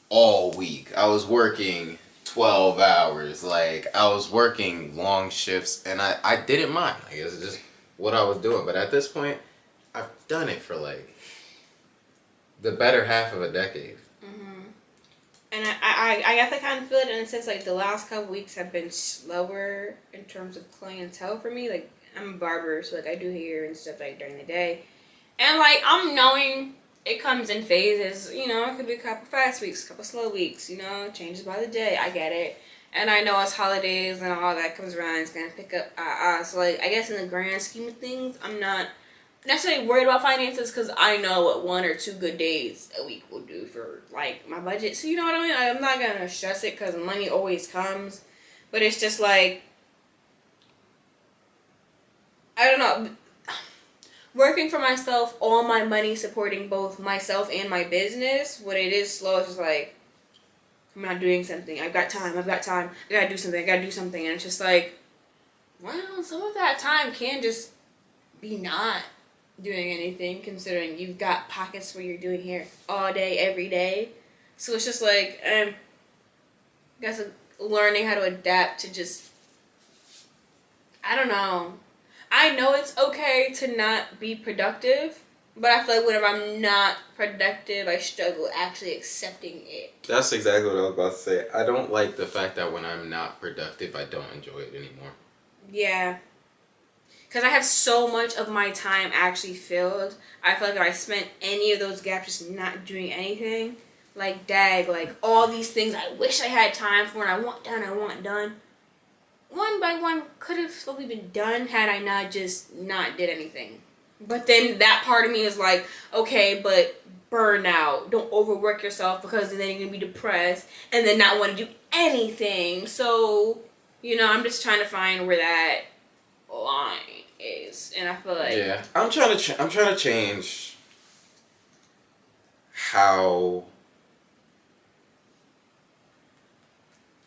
all week. I was working 12 hours. Like, I was working long shifts, and I didn't mind. Like, it was just what I was doing. But at this point, I've done it for, like, the better half of a decade. And I guess I kind of feel it in a sense, like, the last couple weeks have been slower in terms of clientele for me. Like, I'm a barber, so, like, I do hair and stuff, like, during the day. And, like, I'm knowing it comes in phases. You know, it could be a couple fast weeks, a couple slow weeks, you know, changes by the day. I get it. And I know as holidays and all that comes around, it's going to pick up. So, like, I guess in the grand scheme of things, I'm not necessarily worried about finances because I know what 1 or 2 good days a week will do for, like, my budget. So, you know what I mean? I'm not going to stress it because money always comes. But it's just like, I don't know. Working for myself, all my money supporting both myself and my business, when it is slow, it's just like, I'm not doing something. I've got time. I gotta do something. And it's just like, well, some of that time can just be not doing anything, considering you've got pockets where you're doing hair all day, every day. So it's just like, I guess learning how to adapt to just, I don't know. I know it's okay to not be productive, but I feel like whenever I'm not productive, I struggle actually accepting it. That's exactly what I was about to say. I don't like the fact that when I'm not productive, I don't enjoy it anymore. Yeah. Because I have so much of my time actually filled. I feel like if I spent any of those gaps just not doing anything, like, dag, like, all these things I wish I had time for and I want done. One by one could have slowly been done had I not did anything. But then that part of me is like, okay, but burnout. Don't overwork yourself because then you're going to be depressed and then not want to do anything. So, you know, I'm just trying to find where that line is. And I feel like... Yeah. I'm trying to change how...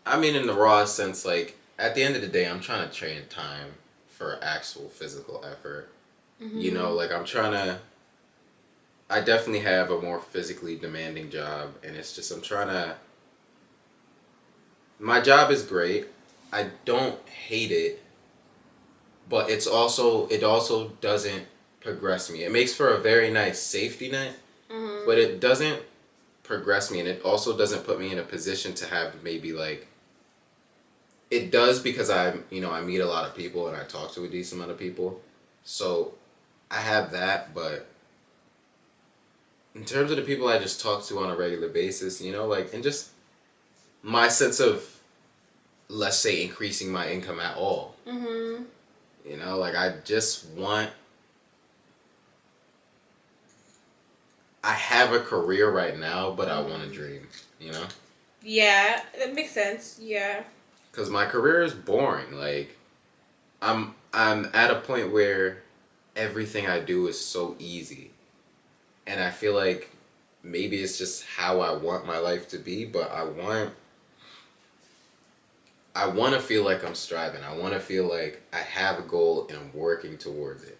I mean, in the raw sense, like, at the end of the day, I'm trying to train time for actual physical effort. Mm-hmm. You know, like, I definitely have a more physically demanding job, and it's just, my job is great. I don't hate it, but it also doesn't progress me. It makes for a very nice safety net, but it doesn't progress me, and it also doesn't put me in a position to have maybe, like, it does because I meet a lot of people and I talk to a decent amount of people. So I have that, but in terms of the people I just talk to on a regular basis, you know, like, and just my sense of, let's say, increasing my income at all. Mm-hmm. You know, like, I have a career right now, but I want to dream, you know? Yeah, that makes sense, yeah. Because my career is boring. Like, I'm at a point where everything I do is so easy. And I feel like maybe it's just how I want my life to be, but I want to feel like I'm striving. I want to feel like I have a goal and I'm working towards it.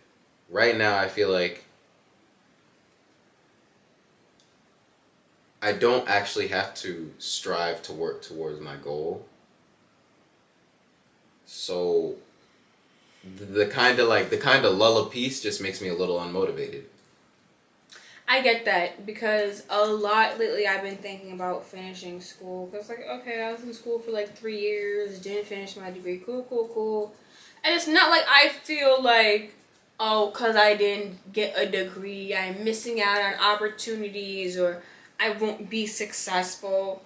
Right now, I feel like I don't actually have to strive to work towards my goal. So the kind of lull of peace just makes me a little unmotivated. I get that because a lot lately I've been thinking about finishing school. Because, like, okay, I was in school for like 3 years, didn't finish my degree, cool. And it's not like I feel like, oh, because I didn't get a degree, I'm missing out on opportunities or I won't be successful.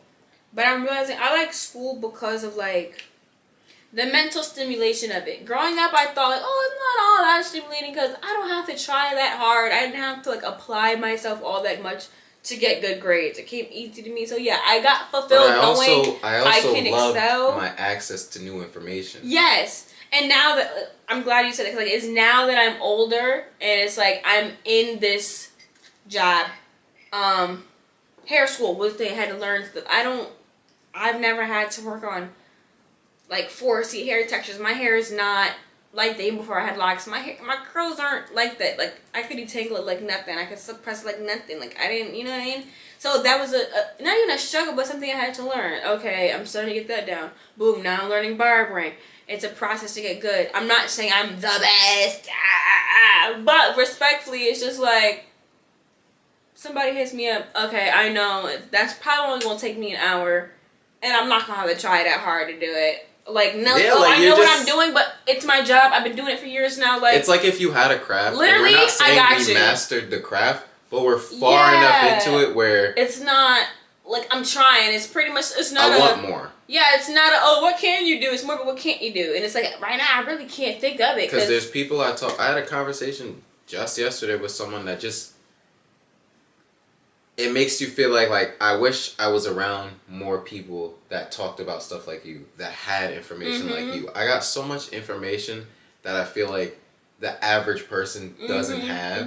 But I'm realizing I like school because of, like, the mental stimulation of it. Growing up, I thought, like, oh, it's not all that stimulating because I don't have to try that hard. I didn't have to, like, apply myself all that much to get good grades. It came easy to me. So, yeah, I got fulfilled knowing I can excel. My access to new information. Yes. And now that, I'm glad you said it, 'cause, like, it's now that I'm older and it's like I'm in this job. Hair school was they had to learn stuff. I've never had to work on, like, 4C hair textures. My hair is not like day before I had locks. My curls aren't like that. Like I could detangle it like nothing. I could suppress it like nothing. Like I didn't, you know what I mean? So that was a not even a struggle, but something I had to learn. Okay, I'm starting to get that down. Boom, now I'm learning barbering. It's a process to get good. I'm not saying I'm the best, but respectfully, it's just like somebody hits me up. Okay, I know that's probably only gonna take me an hour, and I'm not gonna have to try that hard to do it. Like no, Yeah, I know just, what I'm doing, but it's my job. I've been doing it for years now. Like it's like if you had a craft. Literally, and we're not saying I got we you. mastered the craft, but we're far enough into it where it's not like I'm trying. It's pretty much it's not. I want more. Yeah, it's not a what can you do? It's more of a what can't you do? And it's like right now I really can't think of it because there's people I had a conversation just yesterday with someone that just. It makes you feel like I wish I was around more people that talked about stuff like you, that had information like you. I got so much information that I feel like the average person doesn't have.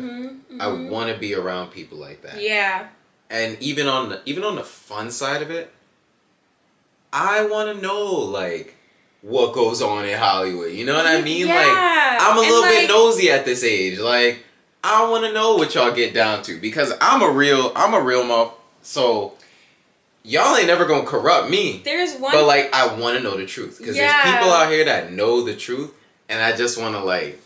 I want to be around people like that. Yeah. And even on the fun side of it, I want to know like what goes on in Hollywood. You know what I mean? Yeah. Like I'm a little bit nosy at this age. Like I want to know what y'all get down to because I'm a real mom. So y'all ain't never gonna corrupt me. There's one, but like I want to know the truth because there's people out here that know the truth, and I just want to like,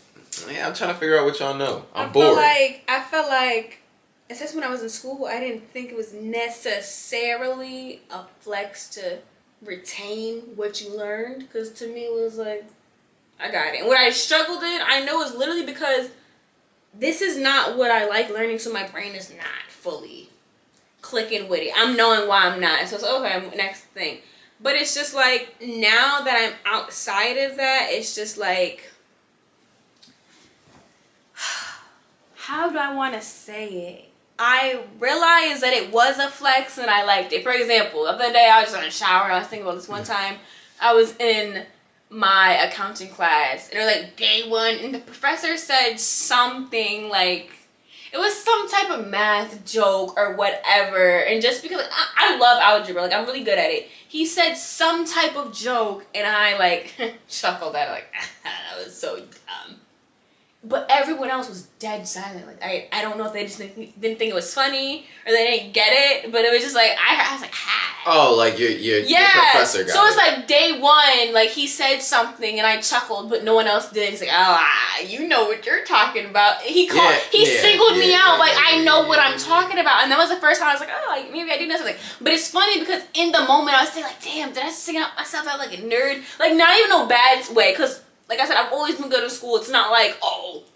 I'm trying to figure out what y'all know. I'm bored. I felt like, especially when I was in school, I didn't think it was necessarily a flex to retain what you learned because to me it was like, I got it. And what I struggled in, I know is literally because this is not what I like learning, so my brain is not fully clicking with it. I'm knowing why I'm not. So it's okay, next thing. But it's just like, now that I'm outside of that, it's just like, how do I want to say it? I realized that it was a flex and I liked it. For example, the other day I was just in a shower and I was thinking about this one time. I was in my accounting class and it was like day one and the professor said something like it was some type of math joke or whatever, and just because I love algebra, like I'm really good at it, he said some type of joke and I like chuckled at it like that was so dumb, but everyone else was dead silent. Like I don't know if they just didn't think it was funny or they didn't get it, but it was just like I was like oh, like your professor got so it's like day one, like he said something and I chuckled, but no one else did. He's like, you know what you're talking about. He singled me out, like I know what I'm talking about, and that was the first time I was like, oh, like maybe I do know something. But it's funny because in the moment I was thinking like, damn, did I sing out myself out like a nerd? Like not even no bad way, because like I said, I've always been good at school. It's not like,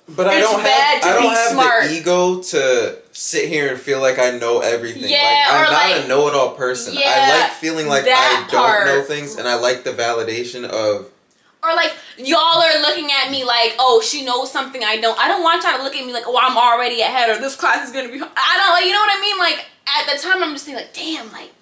but I don't have the ego to sit here and feel like I know everything. Yeah, like, I'm not like, a know-it-all person. Yeah, I like feeling like I part. don't know things, and I like the validation of. Or like y'all are looking at me like, oh, she knows something I don't. I don't want y'all to look at me like, oh, I'm already ahead, or this class is gonna be. I don't like, you know what I mean? Like at the time, I'm just thinking like, damn, like.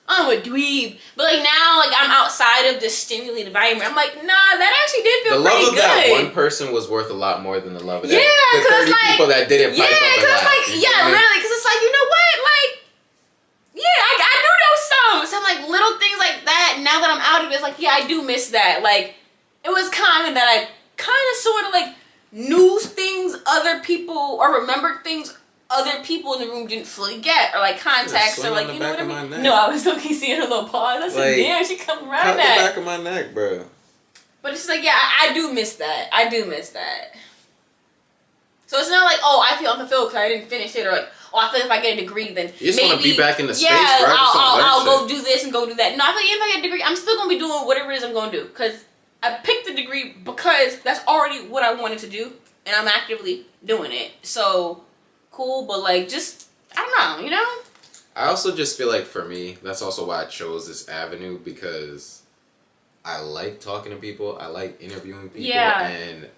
I'm a dweeb. But like now, like I'm outside of this stimulating environment. I'm like, nah, that actually did feel pretty good. The love of that one person was worth a lot more than the love of that. Yeah, because like people that didn't pipe up and laugh. Like, yeah, really, because it's like, you know what, like, yeah, I do know some. So I'm like little things like that. Now that I'm out of it, it's like, yeah, I do miss that. Like, it was common that I kind of sort of like knew things other people or remembered things other people in the room didn't fully get, or like context, or like, you know what I mean? No, I was looking seeing her little pause. I said, damn, she come around that. The back of my neck, bro. But it's just like, yeah, I do miss that. I do miss that. So it's not like, oh, I feel unfulfilled because I didn't finish it, or like, oh, I feel if I get a degree, then you just want to be back in the space, bro. I'll go do this and go do that. No, I feel like if I get a degree, I'm still gonna be doing whatever it is I'm gonna do, because I picked the degree because that's already what I wanted to do, and I'm actively doing it. So. Cool, but like just I don't know, you know. I also just feel like for me, that's also why I chose this avenue, because I like talking to people, I like interviewing people, and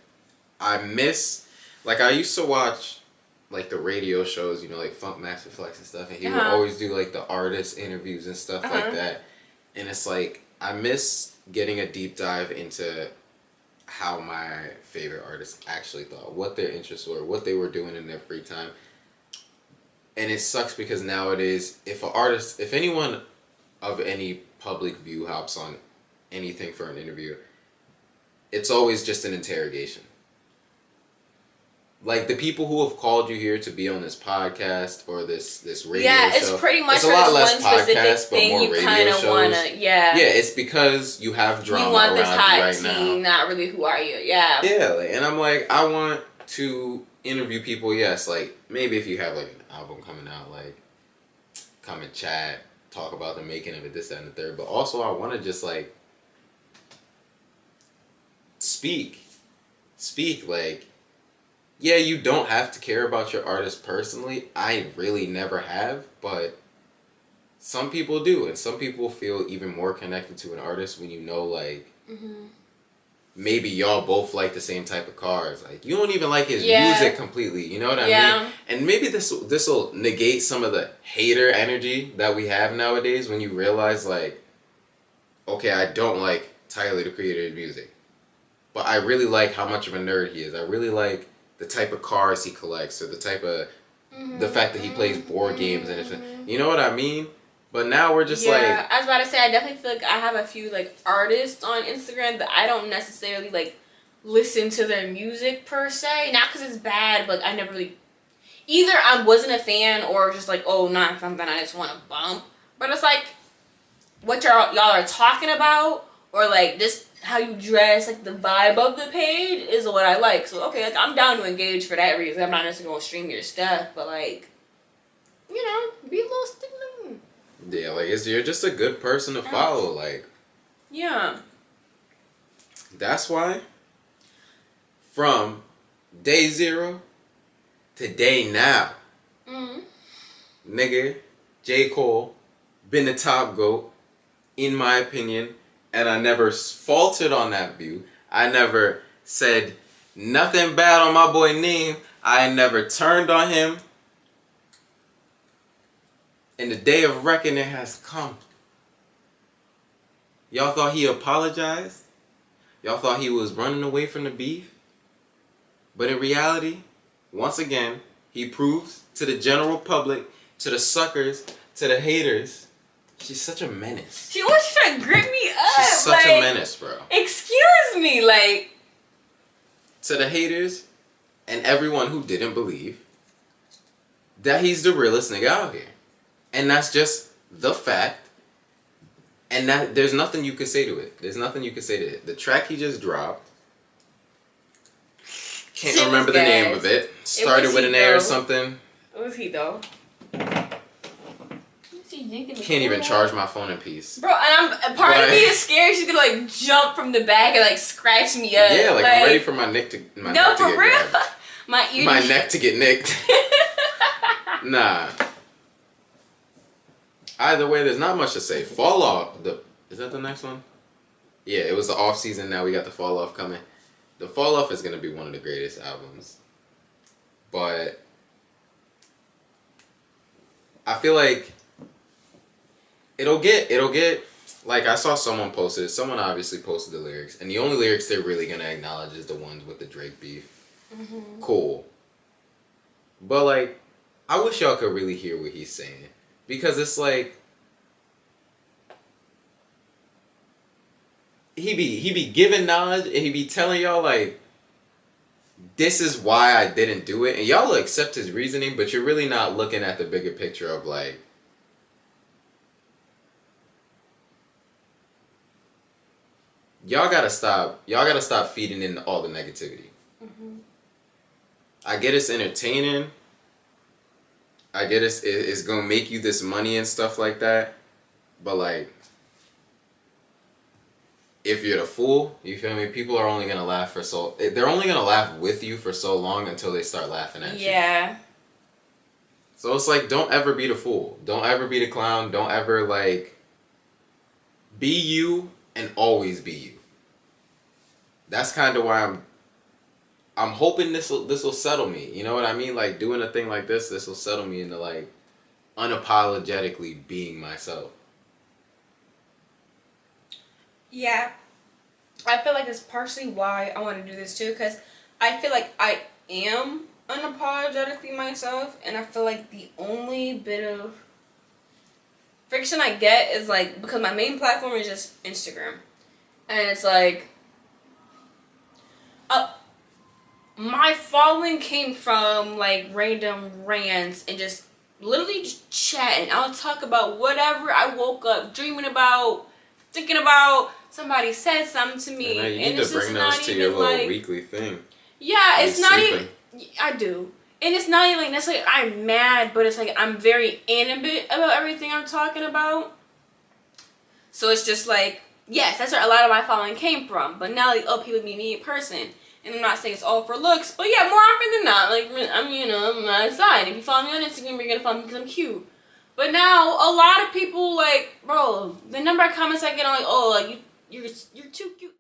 I miss, like I used to watch like the radio shows, you know, like Funk Master Flex and stuff, and he would always do like the artist interviews and stuff like that, and it's like I miss getting a deep dive into how my favorite artists actually thought, what their interests were, what they were doing in their free time. And it sucks because nowadays, if anyone of any public view hops on anything for an interview, it's always just an interrogation. Like the people who have called you here to be on this podcast or this radio show. It's pretty much it's for a lot this less one specific podcasts, but thing more you radio kind of shows. wanna, Yeah, it's because you have drama you want around this hot you right tea, now. not really who are you? Yeah. Yeah, like, and I'm like, I want to interview people. Yes, like maybe if you have like an album coming out, like come and chat, talk about the making of it, this, that, and the third. But also, I want to just like speak, like. Yeah, you don't have to care about your artist personally. I really never have, but some people do, and some people feel even more connected to an artist when you know, like, maybe y'all both like the same type of cars. Like, you don't even like his music completely, you know what I mean? And maybe this will negate some of the hater energy that we have nowadays when you realize, like, okay, I don't like Tyler, the creator's music, but I really like how much of a nerd he is. I really like the type of cars he collects, or the type of the fact that he plays board games and you know what I mean. But now we're just like, I was about to say, I definitely feel like I have a few like artists on Instagram that I don't necessarily like listen to their music per se, not because it's bad, but I never really either I wasn't a fan or just like, oh, not something I just want to bump. But it's like what y'all are talking about, or like just how you dress, like the vibe of the page is what I like. So okay, like, I'm down to engage for that reason. I'm not necessarily gonna stream your stuff, but like, you know, be a little stimulating. Yeah, like you're just a good person to follow. Like, yeah, that's why from day 0 to day now, nigga, J. Cole been the top GOAT in my opinion. And I never faltered on that view. I never said nothing bad on my boy Neem. I never turned on him. And the day of reckoning has come. Y'all thought he apologized? Y'all thought he was running away from the beef? But in reality, once again, he proves to the general public, to the suckers, to the haters, she's such a menace. She was trying to grip me up. She's such a menace, bro. Excuse me, like. To the haters and everyone who didn't believe that he's the realest nigga out here. And that's just the fact. And that there's nothing you could say to it. There's nothing you could say to it. The track he just dropped, can't remember the name of it. Started with an A or something. What was he though? Can't even charge my phone in peace. Bro, and part of me is scared she's gonna like jump from the back and like scratch me up. Yeah, like I'm ready for my neck to get for real. My neck to get nicked. Nah. Either way, there's not much to say. Fall Off. Is that the next one? Yeah, it was the off season. Now we got the Fall Off coming. The Fall Off is gonna be one of the greatest albums. But I feel like it'll get like I saw someone obviously posted the lyrics, and the only lyrics they're really gonna acknowledge is the ones with the Drake beef. Cool. But like, I wish y'all could really hear what he's saying, because it's like he be giving knowledge, and he be telling y'all like, this is why I didn't do it, and y'all will accept his reasoning, but you're really not looking at the bigger picture of like, y'all gotta stop feeding in all the negativity. I get it's entertaining. I get it's gonna make you this money and stuff like that. But like, if you're the fool, you feel me? People are only gonna laugh they're only gonna laugh with you for so long until they start laughing at you. Yeah. So it's like, don't ever be the fool. Don't ever be the clown. Don't ever like, be you and always be you. That's kind of why I'm hoping this will settle me. You know what I mean? Like, doing a thing like this will settle me into like unapologetically being myself. Yeah. I feel like that's partially why I want to do this too, because I feel like I am unapologetically myself, and I feel like the only bit of friction I get is like, because my main platform is just Instagram, and it's like, my following came from like random rants and just literally just chatting. I'll talk about whatever I woke up dreaming about, thinking about. Somebody said something to me, And you and need it's to bring just those not to even your little like weekly thing. yeah, it's not sleeping. even. I do, and it's not even like necessarily I'm mad, but it's like I'm very animate about everything I'm talking about. So it's just like yes, that's where a lot of my following came from. But now like oh people meet me in person. And I'm not saying it's all for looks, but yeah, more often than not, like I'm, I'm on the side. If you follow me on Instagram, you're gonna follow me because I'm cute. But now a lot of people like, bro, the number of comments I get on like, oh, like you're too cute.